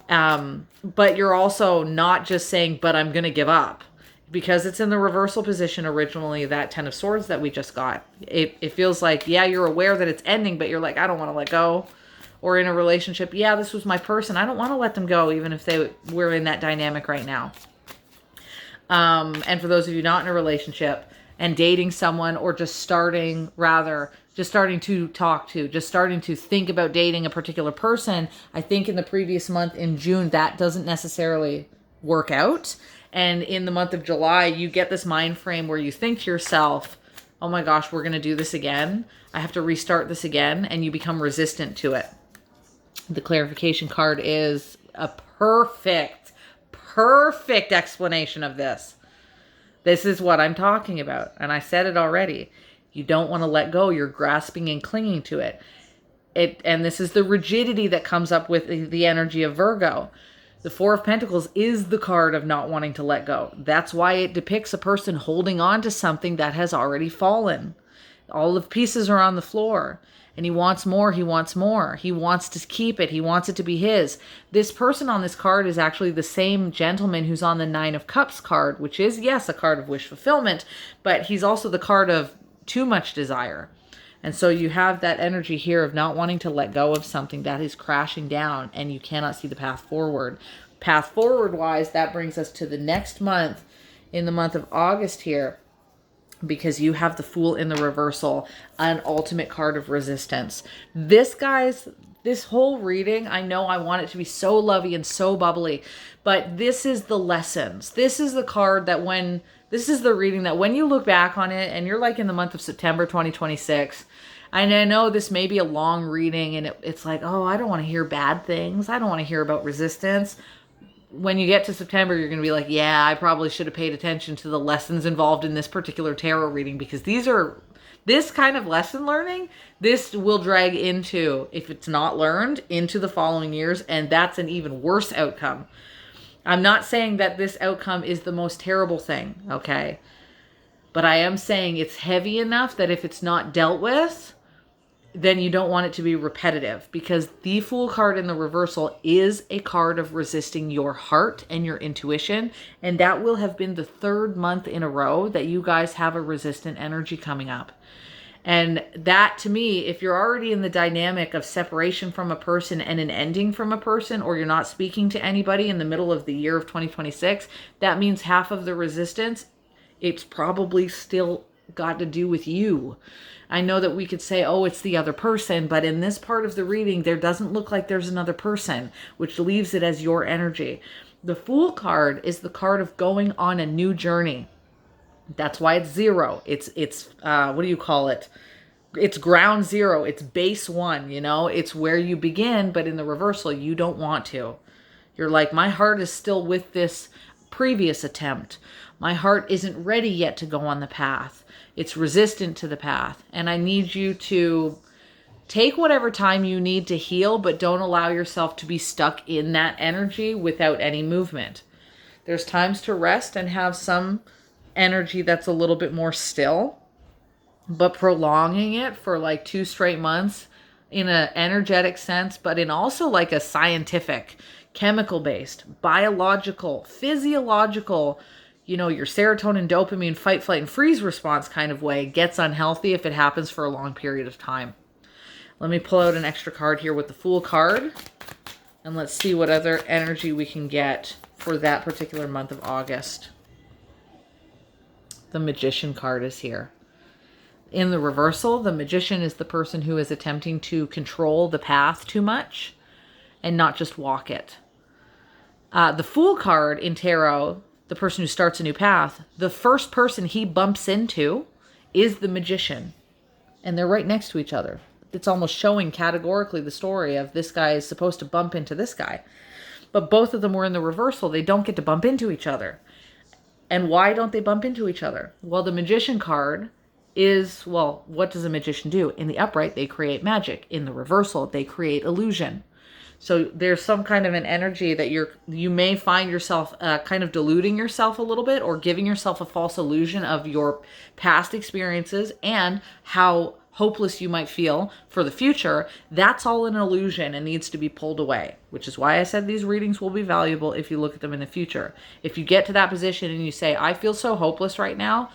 But you're also not just saying, but I'm going to give up, because it's in the reversal position originally, that Ten of Swords that we just got. It feels like, yeah, you're aware that it's ending, but you're like, I don't want to let go. Or in a relationship, yeah, this was my person. I don't want to let them go, even if we're in that dynamic right now. And for those of you not in a relationship and dating someone, or just starting to talk to, just starting to think about dating a particular person, I think in the previous month in June, that doesn't necessarily work out. And in the month of July, you get this mind frame where you think to yourself, oh my gosh, we're going to do this again. I have to restart this again. And you become resistant to it. The clarification card is a perfect explanation of this. This is what I'm talking about. And I said it already. You don't want to let go. You're grasping and clinging to it. And this is the rigidity that comes up with the energy of Virgo. The Four of Pentacles is the card of not wanting to let go. That's why it depicts a person holding on to something that has already fallen. All the pieces are on the floor. And he wants more. He wants more. He wants to keep it. He wants it to be his. This person on this card is actually the same gentleman who's on the Nine of Cups card, which is, yes, a card of wish fulfillment, but he's also the card of too much desire. And so you have that energy here of not wanting to let go of something that is crashing down, and you cannot see the path forward. Path forward wise, that brings us to the next month, in the month of August here, because you have the Fool in the reversal, an ultimate card of resistance. This whole reading, I know I want it to be so lovey and so bubbly, but this is the lessons. This is the card that this is the reading that when you look back on it, and you're like in the month of September 2026, and I know this may be a long reading, and it's like, oh, I don't want to hear bad things. I don't want to hear about resistance. When you get to September, you're going to be like, yeah, I probably should have paid attention to the lessons involved in this particular tarot reading, because this kind of lesson learning, this will drag into, if it's not learned, into the following years, and that's an even worse outcome. I'm not saying that this outcome is the most terrible thing, okay? But I am saying it's heavy enough that if it's not dealt with, then you don't want it to be repetitive, because the Fool card in the reversal is a card of resisting your heart and your intuition. And that will have been the third month in a row that you guys have a resistant energy coming up. And that, to me, if you're already in the dynamic of separation from a person and an ending from a person, or you're not speaking to anybody in the middle of the year of 2026, that means half of the resistance, it's probably still got to do with you. I know that we could say, oh, it's the other person, but in this part of the reading, there doesn't look like there's another person, which leaves it as your energy. The Fool card is the card of going on a new journey. That's why it's zero. It's what do you call it? It's ground zero. It's base one, it's where you begin, but in the reversal, you don't want to. You're like, my heart is still with this previous attempt. My heart isn't ready yet to go on the path. It's resistant to the path. And I need you to take whatever time you need to heal, but don't allow yourself to be stuck in that energy without any movement. There's times to rest and have some energy that's a little bit more still, but prolonging it for like 2 straight months in an energetic sense, but in also like a scientific, chemical based, biological, physiological, your serotonin, dopamine, fight, flight, and freeze response kind of way gets unhealthy if it happens for a long period of time. Let me pull out an extra card here with the Fool card, and let's see what other energy we can get for that particular month of August. The Magician card is here. In the reversal, the Magician is the person who is attempting to control the path too much and not just walk it. The Fool card in tarot, the person who starts a new path, the first person he bumps into is the Magician. And they're right next to each other. It's almost showing categorically the story of this guy is supposed to bump into this guy. But both of them were in the reversal. They don't get to bump into each other. And why don't they bump into each other? Well, the Magician card is, well, what does a magician do? In the upright, they create magic. In the reversal, they create illusion. So there's some kind of an energy that you may find yourself kind of deluding yourself a little bit, or giving yourself a false illusion of your past experiences and how hopeless you might feel for the future. That's all an illusion and needs to be pulled away, which is why I said these readings will be valuable if you look at them in the future. If you get to that position and you say, I feel so hopeless right now,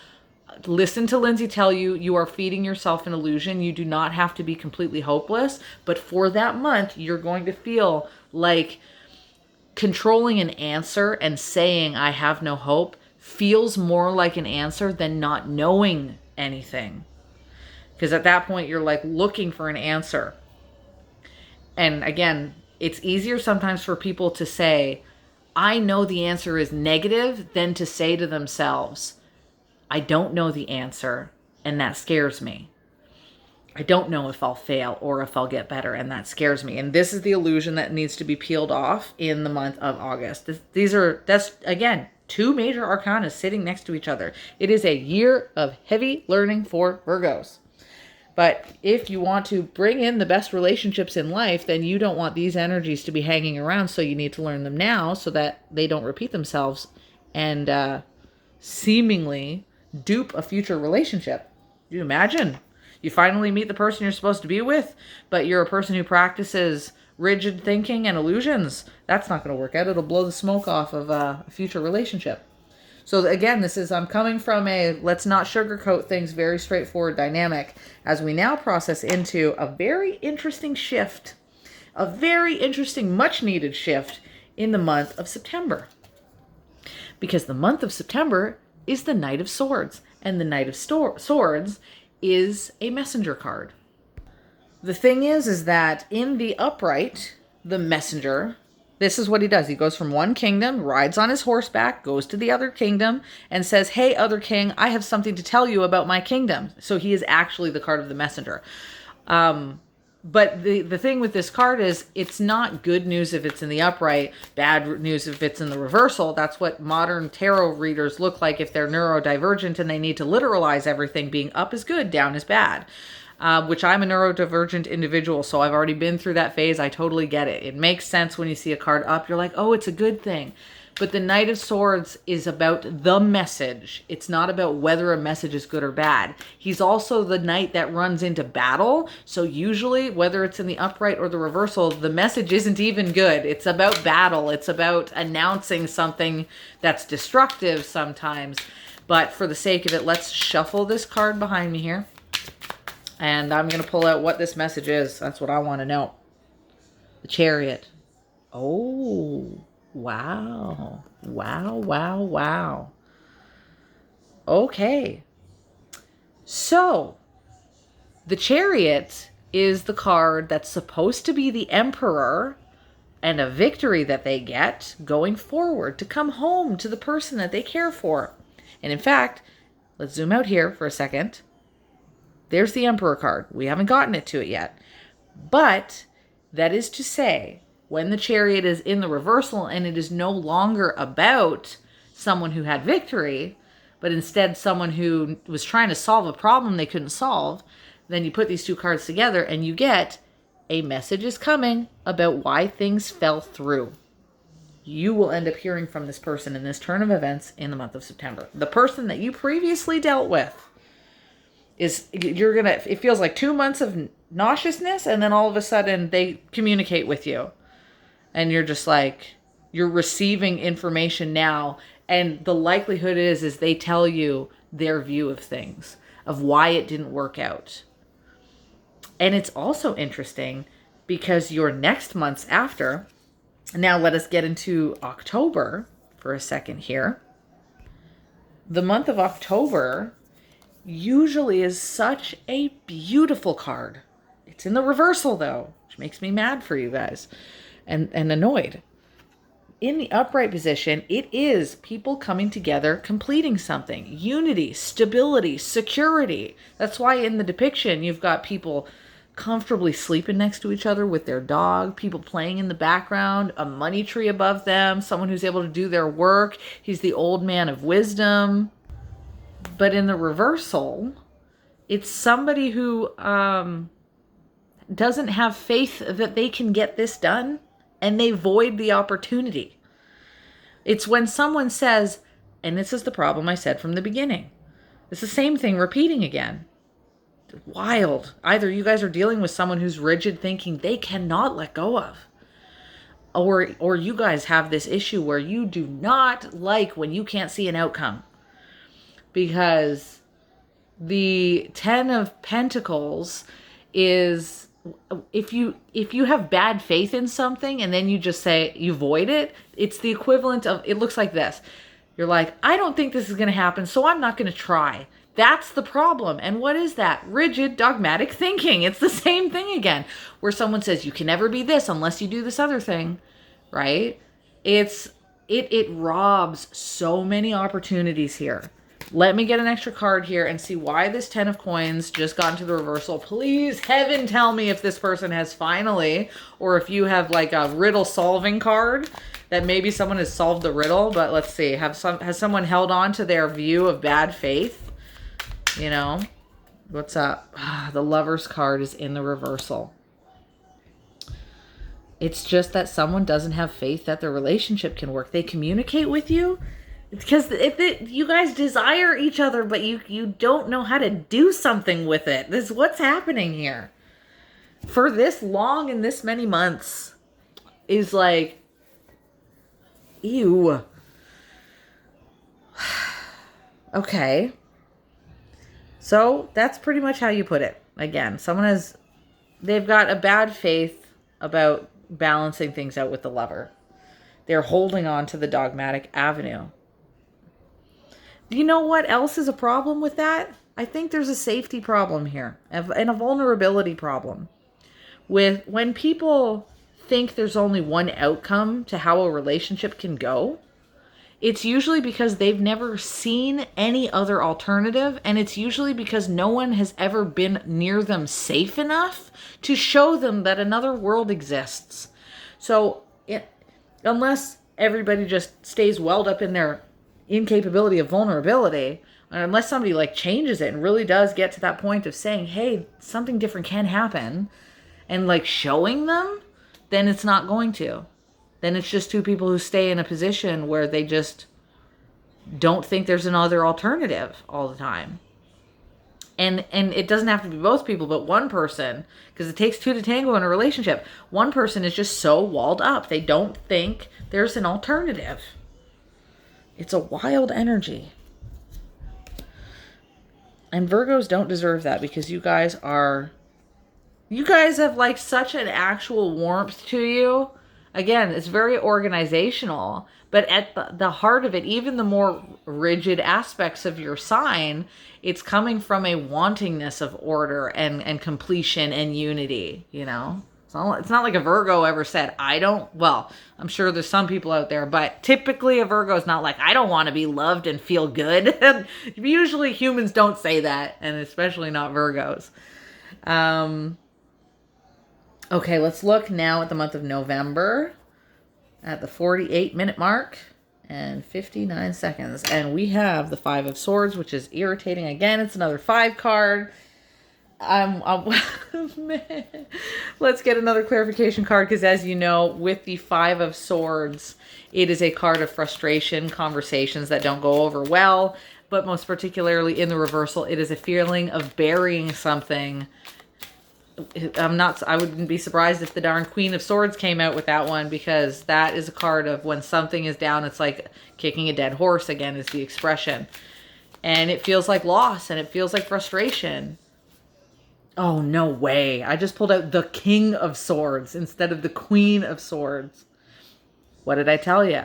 listen to Lindsay tell you, you are feeding yourself an illusion. You do not have to be completely hopeless, but for that month, you're going to feel like controlling an answer and saying, I have no hope, feels more like an answer than not knowing anything. Because at that point, you're like looking for an answer. And again, it's easier sometimes for people to say, I know the answer is negative, than to say to themselves, I don't know the answer, and that scares me. I don't know if I'll fail or if I'll get better, and that scares me. And this is the illusion that needs to be peeled off in the month of August. That's again, 2 major arcana sitting next to each other. It is a year of heavy learning for Virgos. But if you want to bring in the best relationships in life, then you don't want these energies to be hanging around. So you need to learn them now so that they don't repeat themselves and seemingly dupe a future relationship. You imagine you finally meet the person you're supposed to be with, but you're a person who practices rigid thinking and illusions. That's not going to work out. It'll blow the smoke off of a future relationship. So again, I'm coming from a let's not sugarcoat things, very straightforward dynamic, as we now process into a very interesting shift, a very interesting, much needed shift in the month of September. Because the month of September is the Knight of Swords, and the Knight of Swords is a messenger card. The thing is that in the upright, the messenger, this is what he does. He goes from one kingdom, rides on his horseback, goes to the other kingdom, and says, hey, other king, I have something to tell you about my kingdom. So he is actually the card of the messenger. But the thing with this card is it's not good news if it's in the upright, bad news if it's in the reversal. That's what modern tarot readers look like if they're neurodivergent and they need to literalize everything. Being up is good, down is bad. Which I'm a neurodivergent individual, so I've already been through that phase. I totally get it. It makes sense when you see a card up. You're like, oh, it's a good thing. But the Knight of Swords is about the message. It's not about whether a message is good or bad. He's also the knight that runs into battle. So usually, whether it's in the upright or the reversal, the message isn't even good. It's about battle. It's about announcing something that's destructive sometimes. But for the sake of it, let's shuffle this card behind me here. And I'm going to pull out what this message is. That's what I want to know. The Chariot. Oh, wow. Wow, wow, wow. Okay. So, the Chariot is the card that's supposed to be the Emperor and a victory that they get going forward to come home to the person that they care for. And in fact, let's zoom out here for a second. There's the Emperor card. We haven't gotten it to it yet. But that is to say, when the Chariot is in the reversal and it is no longer about someone who had victory, but instead someone who was trying to solve a problem they couldn't solve, Then you put these two cards together and you get a message is coming about why things fell through. You will end up hearing from this person in this turn of events in the month of September. The person that you previously dealt with it feels like 2 months of nauseousness, and then all of a sudden they communicate with you. And you're just like, you're receiving information now. And the likelihood is they tell you their view of things, of why it didn't work out. And it's also interesting because your next months after, now let us get into October for a second here. The month of October usually is such a beautiful card. It's in the reversal though, which makes me mad for you guys and annoyed. In the upright position, it is people coming together, completing something. Unity, stability, security. That's why in the depiction, you've got people comfortably sleeping next to each other with their dog, people playing in the background, a money tree above them, someone who's able to do their work. He's the old man of wisdom. But in the reversal, it's somebody who doesn't have faith that they can get this done, and they void the opportunity. It's when someone says, and this is the problem I said from the beginning, it's the same thing repeating again. Wild. Either you guys are dealing with someone who's rigid thinking they cannot let go of, or you guys have this issue where you do not like when you can't see an outcome. Because the 10 of Pentacles is, if you have bad faith in something and then you just say you void it, it's the equivalent of, it looks like this. You're like, I don't think this is going to happen, so I'm not going to try. That's the problem. And what is that? Rigid, dogmatic thinking. It's the same thing again, where someone says you can never be this unless you do this other thing, right? It robs so many opportunities here. Let me get an extra card here and see why this 10 of coins just got into the reversal. Please, heaven, tell me if this person has finally, or if you have like a riddle solving card that maybe someone has solved the riddle. But let's see, has someone held on to their view of bad faith? You know, what's up? The Lover's card is in the reversal. It's just that someone doesn't have faith that their relationship can work. They communicate with you because you guys desire each other, but you don't know how to do something with it. This is what's happening here. For this long and this many months is like, ew. Okay. So that's pretty much how you put it. Again, they've got a bad faith about balancing things out with the Lover. They're holding on to the dogmatic avenue. You know what else is a problem with that? I think there's a safety problem here and a vulnerability problem. With when people think there's only one outcome to how a relationship can go, it's usually because they've never seen any other alternative, and it's usually because no one has ever been near them safe enough to show them that another world exists. So unless everybody just stays welled up in their incapability of vulnerability, unless somebody like changes it and really does get to that point of saying, hey, something different can happen, and like showing them, then it's not going to. Then it's just two people who stay in a position where they just don't think there's another alternative all the time. And it doesn't have to be both people, but one person, because it takes two to tango in a relationship. One person is just so walled up. They don't think there's an alternative. It's a wild energy. And Virgos don't deserve that, because you guys have like such an actual warmth to you. Again, it's very organizational, but at the heart of it, even the more rigid aspects of your sign, it's coming from a wantingness of order and completion and unity, you know? It's not like a Virgo ever said, well, I'm sure there's some people out there, but typically a Virgo is not like, I don't want to be loved and feel good. Usually humans don't say that, and especially not Virgos. Okay, let's look now at the month of November at the 48-minute mark and 59 seconds. And we have the 5 of Swords, which is irritating. Again, it's another 5 card. Man. Let's get another clarification card, because as you know, with the Five of Swords, it is a card of frustration, conversations that don't go over well, but most particularly in the reversal, it is a feeling of burying something. I wouldn't be surprised if the darn Queen of Swords came out with that one, because that is a card of when something is down, it's like kicking a dead horse, again, is the expression. And it feels like loss, and it feels like frustration. Oh, no way. I just pulled out the King of Swords instead of the Queen of Swords. What did I tell you?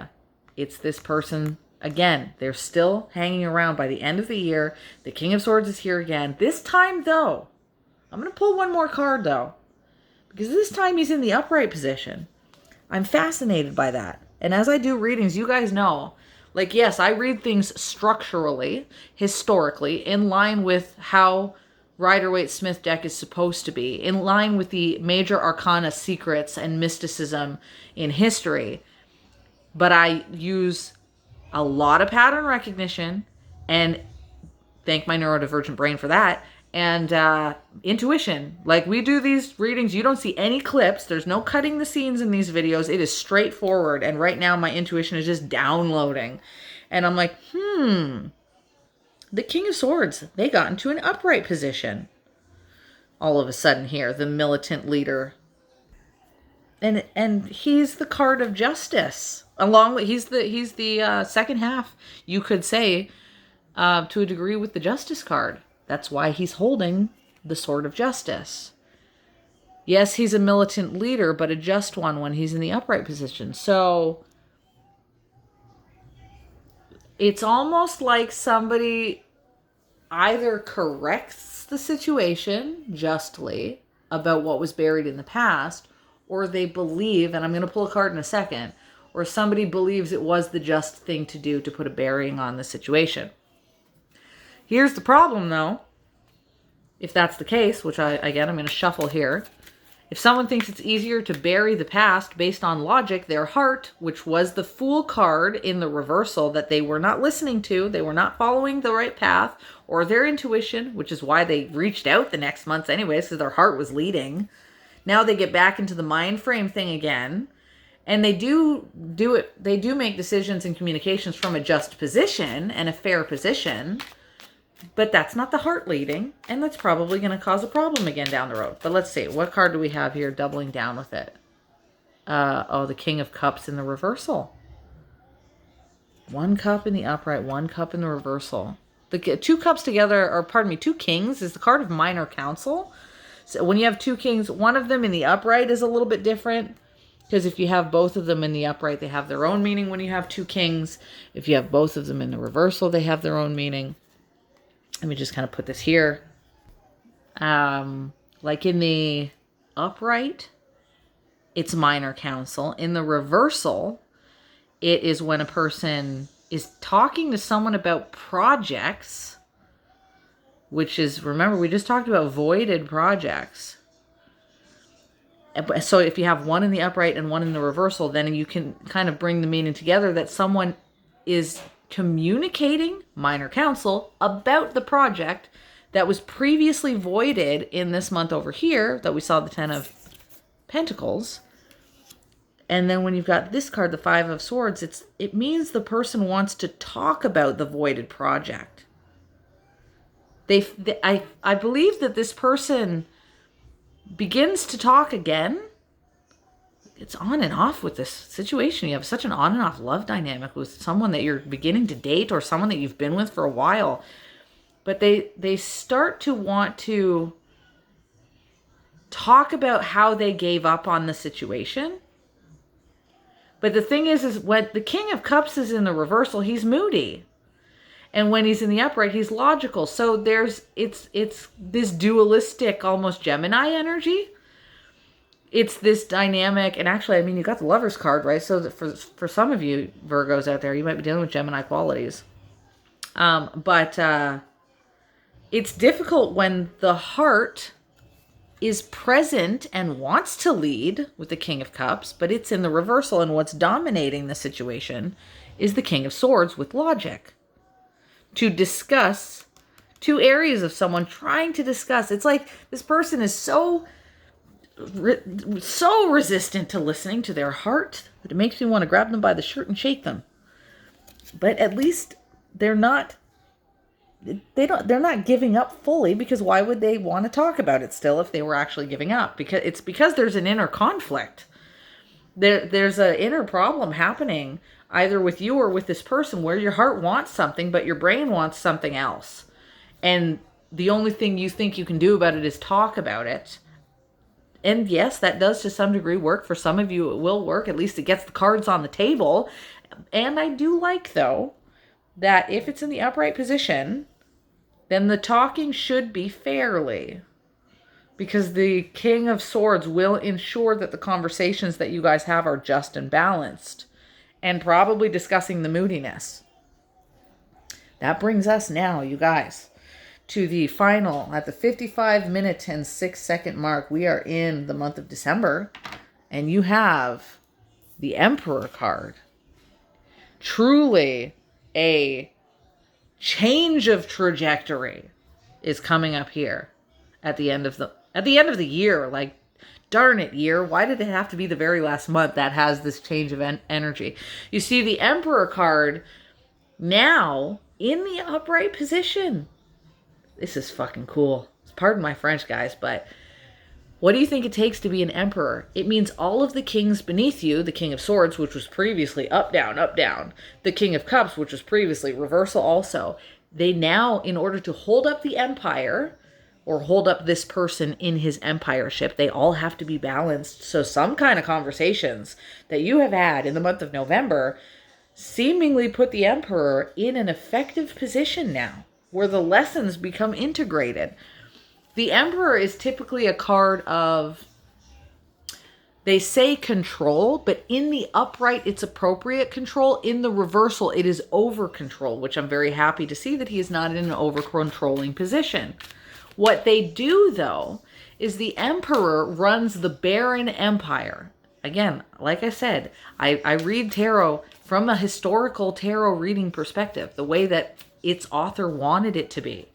It's this person again. They're still hanging around by the end of the year. The King of Swords is here again. This time, though, I'm going to pull one more card, though, because this time he's in the upright position. I'm fascinated by that. And as I do readings, you guys know, like, yes, I read things structurally, historically, in line with how Rider-Waite-Smith deck is supposed to be, in line with the major arcana secrets and mysticism in history. But I use a lot of pattern recognition, and thank my neurodivergent brain for that, and intuition. Like, we do these readings, you don't see any clips, there's no cutting the scenes in these videos, it is straightforward, and right now my intuition is just downloading. And I'm like, the King of Swords, they got into an upright position. All of a sudden here, the militant leader. And he's the card of justice. Along with, he's the second half, you could say, to a degree, with the Justice card. That's why he's holding the Sword of Justice. Yes, he's a militant leader, but a just one when he's in the upright position. So it's almost like somebody either corrects the situation justly about what was buried in the past, or they believe, and I'm going to pull a card in a second, or somebody believes it was the just thing to do to put a bearing on the situation. Here's the problem, though. If that's the case, which I'm going to shuffle here. If someone thinks it's easier to bury the past based on logic, their heart, which was the Fool card in the reversal that they were not listening to, they were not following the right path, or their intuition, which is why they reached out the next months anyways, because their heart was leading. Now they get back into the mind frame thing again. And they do it. They do make decisions and communications from a just position and a fair position. But that's not the heart leading, and that's probably going to cause a problem again down the road. But let's see. What card do we have here doubling down with it? The King of Cups in the reversal. One cup in the upright, one cup in the reversal. The two cups together, or pardon me, two kings is the card of minor council. So when you have two kings, one of them in the upright is a little bit different. Because if you have both of them in the upright, they have their own meaning when you have two kings. If you have both of them in the reversal, they have their own meaning. Let me just kind of put this here. Like in the upright, it's minor counsel. In the reversal, it is when a person is talking to someone about projects, which is, remember, we just talked about voided projects. So if you have one in the upright and one in the reversal, then you can kind of bring the meaning together that someone is communicating, minor counsel, about the project that was previously voided in this month over here that we saw the Ten of Pentacles. And then when you've got this card, the Five of Swords, it means the person wants to talk about the voided project. I believe that this person begins to talk again. It's on and off with this situation. You have such an on and off love dynamic with someone that you're beginning to date or someone that you've been with for a while. But they start to want to talk about how they gave up on the situation. But the thing is when the King of Cups is in the reversal, he's moody. And when he's in the upright, he's logical. So it's this dualistic, almost Gemini energy. It's this dynamic, and actually, I mean, you got the Lover's card, right? So that for some of you Virgos out there, you might be dealing with Gemini qualities. But it's difficult when the heart is present and wants to lead with the King of Cups, but it's in the reversal, and what's dominating the situation is the King of Swords with logic. To discuss Two areas of someone trying to discuss. It's like this person is so resistant to listening to their heart that it makes me want to grab them by the shirt and shake them. But at least they're not giving up fully, because why would they want to talk about it still if they were actually giving up? Because there's an inner conflict. There's an inner problem happening either with you or with this person, where your heart wants something but your brain wants something else. And the only thing you think you can do about it is talk about it. And yes, that does to some degree work. For some of you, it will work. At least it gets the cards on the table. And I do like, though, that if it's in the upright position, then the talking should be fairly. Because the King of Swords will ensure that the conversations that you guys have are just and balanced. And probably discussing the moodiness. That brings us now, you guys, to the final, at the 55-minute and 6-second mark. We are in the month of December, and you have the Emperor card. Truly a change of trajectory is coming up here at the end of the year. Like, darn it, year, why did it have to be the very last month that has this change of energy? You see the Emperor card now in the upright position. This is fucking cool. Pardon my French, guys, but what do you think it takes to be an emperor? It means all of the kings beneath you, the King of Swords, which was previously up, down, the King of Cups, which was previously reversal also, they now, in order to hold up the empire, or hold up this person in his empireship, they all have to be balanced. So some kind of conversations that you have had in the month of November seemingly put the emperor in an effective position now, where the lessons become integrated. The Emperor is typically a card of, they say control, but in the upright, it's appropriate control. In the reversal, it is over control, which I'm very happy to see that he is not in an over controlling position. What they do, though, is the Emperor runs the barren empire. Again, like I said, I read tarot from a historical tarot reading perspective, the way that its author wanted it to be.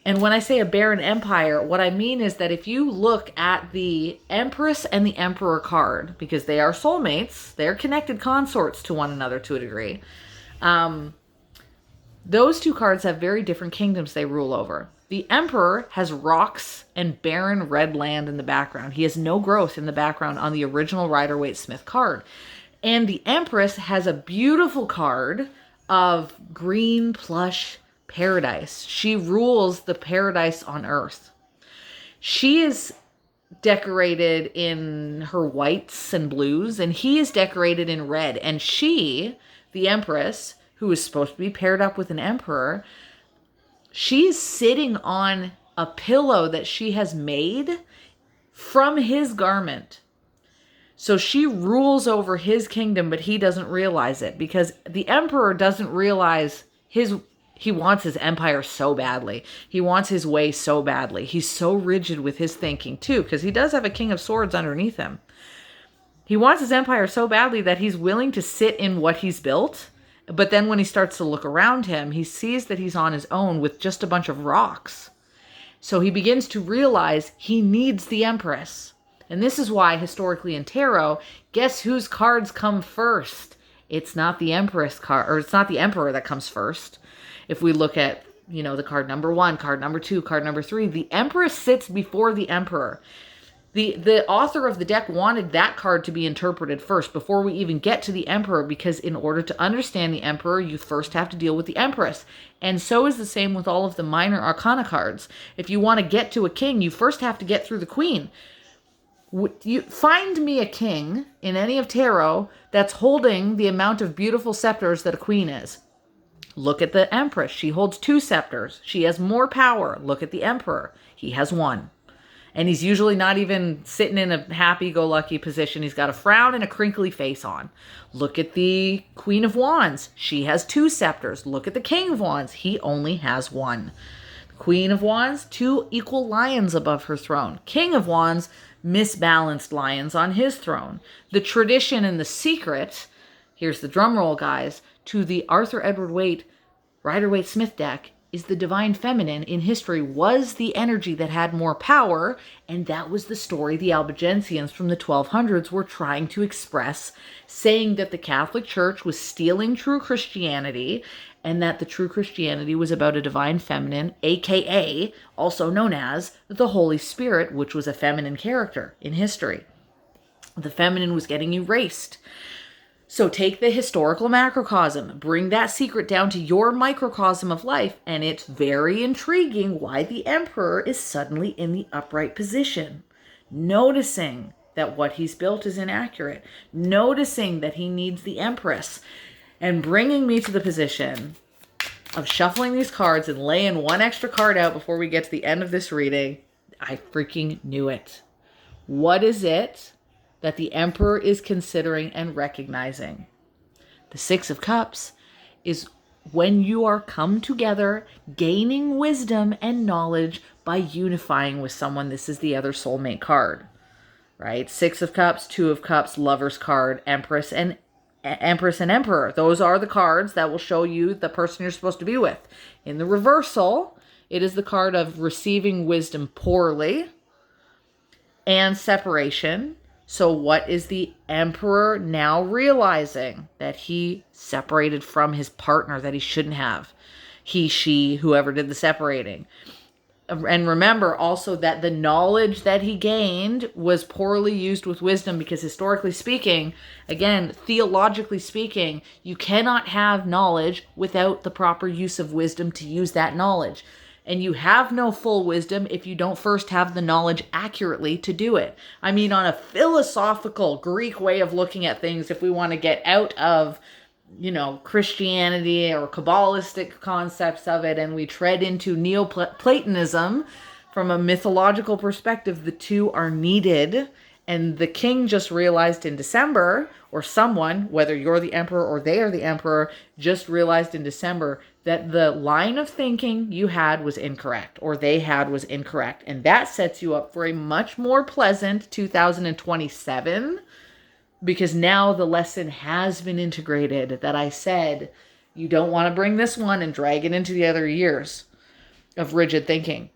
And when I say a barren empire, what I mean is that if you look at the Empress and the Emperor card, because they are soulmates, they're connected consorts to one another to a degree, those two cards have very different kingdoms they rule over. The Emperor has rocks and barren red land in the background. He has no growth in the background on the original Rider-Waite-Smith card. And the Empress has a beautiful card of green plush paradise. She rules the paradise on earth. She is decorated in her whites and blues, and he is decorated in red. And she, the Empress, who is supposed to be paired up with an emperor, she's sitting on a pillow that she has made from his garment. So she rules over his kingdom, but he doesn't realize it, because the emperor doesn't realize he wants his empire so badly. He wants his way so badly. He's so rigid with his thinking too, because he does have a King of Swords underneath him. He wants his empire so badly that he's willing to sit in what he's built. But then when he starts to look around him, he sees that he's on his own with just a bunch of rocks. So he begins to realize he needs the Empress. And this is why historically in tarot, guess whose cards come first? It's not the Empress card, or it's not the Emperor that comes first. If we look at, the card number 1, card number 2, card number 3, the Empress sits before the Emperor. The author of the deck wanted that card to be interpreted first before we even get to the Emperor, because in order to understand the Emperor, you first have to deal with the Empress. And so is the same with all of the minor arcana cards. If you want to get to a king, you first have to get through the queen. You find me a king in any of tarot that's holding the amount of beautiful scepters that a queen is. Look at the Empress. She holds 2 scepters. She has more power. Look at the Emperor. He has 1. And he's usually not even sitting in a happy-go-lucky position. He's got a frown and a crinkly face on. Look at the Queen of Wands. She has 2 scepters. Look at the King of Wands. He only has 1. Queen of Wands, 2 equal lions above her throne. King of Wands, misbalanced lions on his throne. The tradition and the secret, here's the drum roll, guys, to the Arthur Edward Waite Rider-Waite-Smith deck is the divine feminine in history was the energy that had more power, and that was the story the Albigensians from the 1200s were trying to express, saying that the Catholic Church was stealing true Christianity, and that the true Christianity was about a divine feminine, aka, also known as, the Holy Spirit, which was a feminine character in history. The feminine was getting erased. So take the historical macrocosm, bring that secret down to your microcosm of life, and it's very intriguing why the emperor is suddenly in the upright position. Noticing that what he's built is inaccurate. Noticing that he needs the empress. And bringing me to the position of shuffling these cards and laying one extra card out before we get to the end of this reading. I freaking knew it. What is it that the emperor is considering and recognizing? The Six of Cups is when you are come together, gaining wisdom and knowledge by unifying with someone. This is the other soulmate card, right? Six of Cups, Two of Cups, Lover's card, Empress and Emperor. Those are the cards that will show you the person you're supposed to be with. In the reversal, it is the card of receiving wisdom poorly and separation. So what is the emperor now realizing? That he separated from his partner that he shouldn't have. He, she, whoever did the separating. And remember also that the knowledge that he gained was poorly used with wisdom, because historically speaking, again, theologically speaking, you cannot have knowledge without the proper use of wisdom to use that knowledge. And you have no full wisdom if you don't first have the knowledge accurately to do it. I mean, on a philosophical Greek way of looking at things, if we want to get out of, Christianity or Kabbalistic concepts of it, and we tread into Neoplatonism from a mythological perspective, the two are needed. And the king just realized in December, or someone, whether you're the emperor or they are the emperor, just realized in December that the line of thinking you had was incorrect, or they had was incorrect. And that sets you up for a much more pleasant 2027, because now the lesson has been integrated that I said you don't want to bring this one and drag it into the other years of rigid thinking,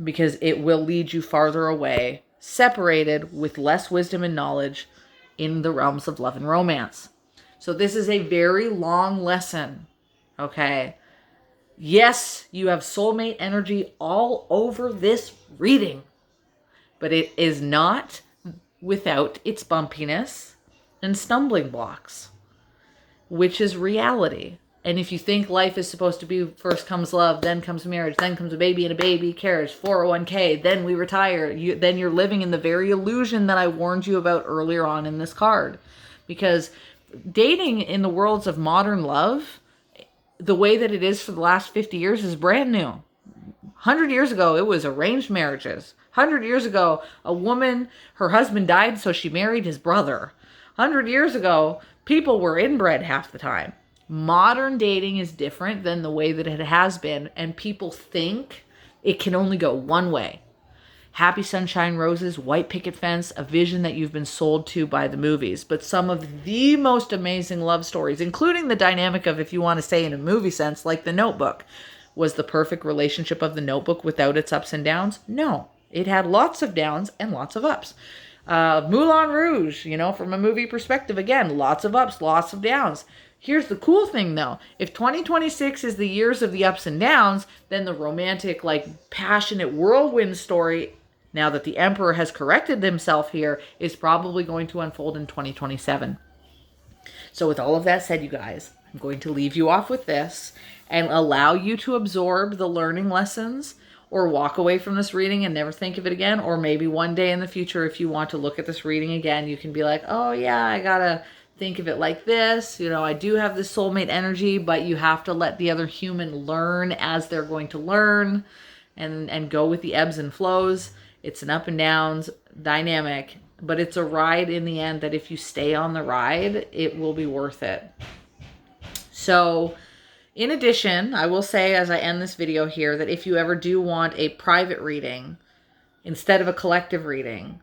because it will lead you farther away, separated with less wisdom and knowledge in the realms of love and romance. So this is a very long lesson, okay? Yes, you have soulmate energy all over this reading, but it is not without its bumpiness and stumbling blocks, which is reality. And if you think life is supposed to be first comes love, then comes marriage, then comes a baby and a baby carriage, 401k, then we retire, then you're living in the very illusion that I warned you about earlier on in this card. Because dating in the worlds of modern love, the way that it is for the last 50 years is brand new. 100 years ago, it was arranged marriages. 100 years ago, a woman, her husband died, so she married his brother. 100 years ago, people were inbred half the time. Modern dating is different than the way that it has been, and people think it can only go one way. Happy sunshine roses, white picket fence, a vision that you've been sold to by the movies. But some of the most amazing love stories, including the dynamic of, if you want to say in a movie sense, like The Notebook. Was the perfect relationship of The Notebook without its ups and downs? No. It had lots of downs and lots of ups. Moulin Rouge, from a movie perspective, again, lots of ups, lots of downs. Here's the cool thing, though. If 2026 is the years of the ups and downs, then the romantic, passionate whirlwind story, now that the emperor has corrected himself here, is probably going to unfold in 2027. So with all of that said, you guys, I'm going to leave you off with this and allow you to absorb the learning lessons, or walk away from this reading and never think of it again. Or maybe one day in the future, if you want to look at this reading again, you can be like, oh yeah, I gotta think of it like this. I do have this soulmate energy, but you have to let the other human learn as they're going to learn, and go with the ebbs and flows. It's an up and downs dynamic, but it's a ride in the end that if you stay on the ride, it will be worth it. So in addition, I will say as I end this video here that if you ever do want a private reading instead of a collective reading,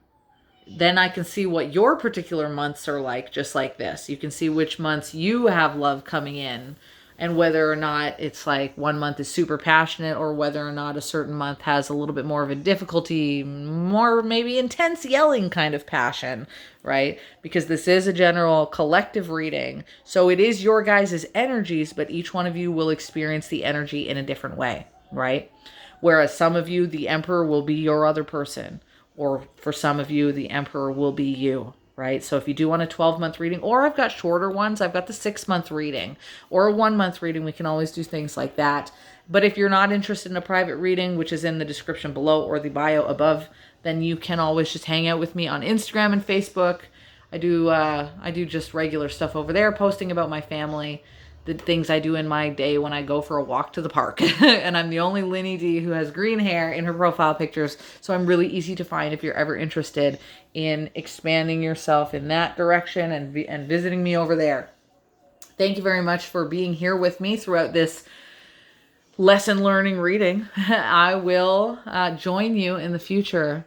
then I can see what your particular months are like, just like this. You can see which months you have love coming in and whether or not it's like one month is super passionate or whether or not a certain month has a little bit more of a difficulty, more maybe intense yelling kind of passion, right? Because this is a general collective reading. So it is your guys' energies, but each one of you will experience the energy in a different way, right? Whereas some of you, the Emperor will be your other person, or for some of you, the Emperor will be you, right? So if you do want a 12-month reading, or I've got shorter ones, I've got the 6-month reading or a 1-month reading, we can always do things like that. But if you're not interested in a private reading, which is in the description below or the bio above, then you can always just hang out with me on Instagram and Facebook. I do just regular stuff over there, posting about my family, the things I do in my day when I go for a walk to the park. And I'm the only Linny D who has green hair in her profile pictures. So I'm really easy to find if you're ever interested in expanding yourself in that direction and visiting me over there. Thank you very much for being here with me throughout this lesson learning reading. I will join you in the future,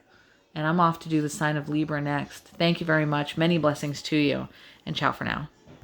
and I'm off to do the sign of Libra next. Thank you very much. Many blessings to you, and ciao for now.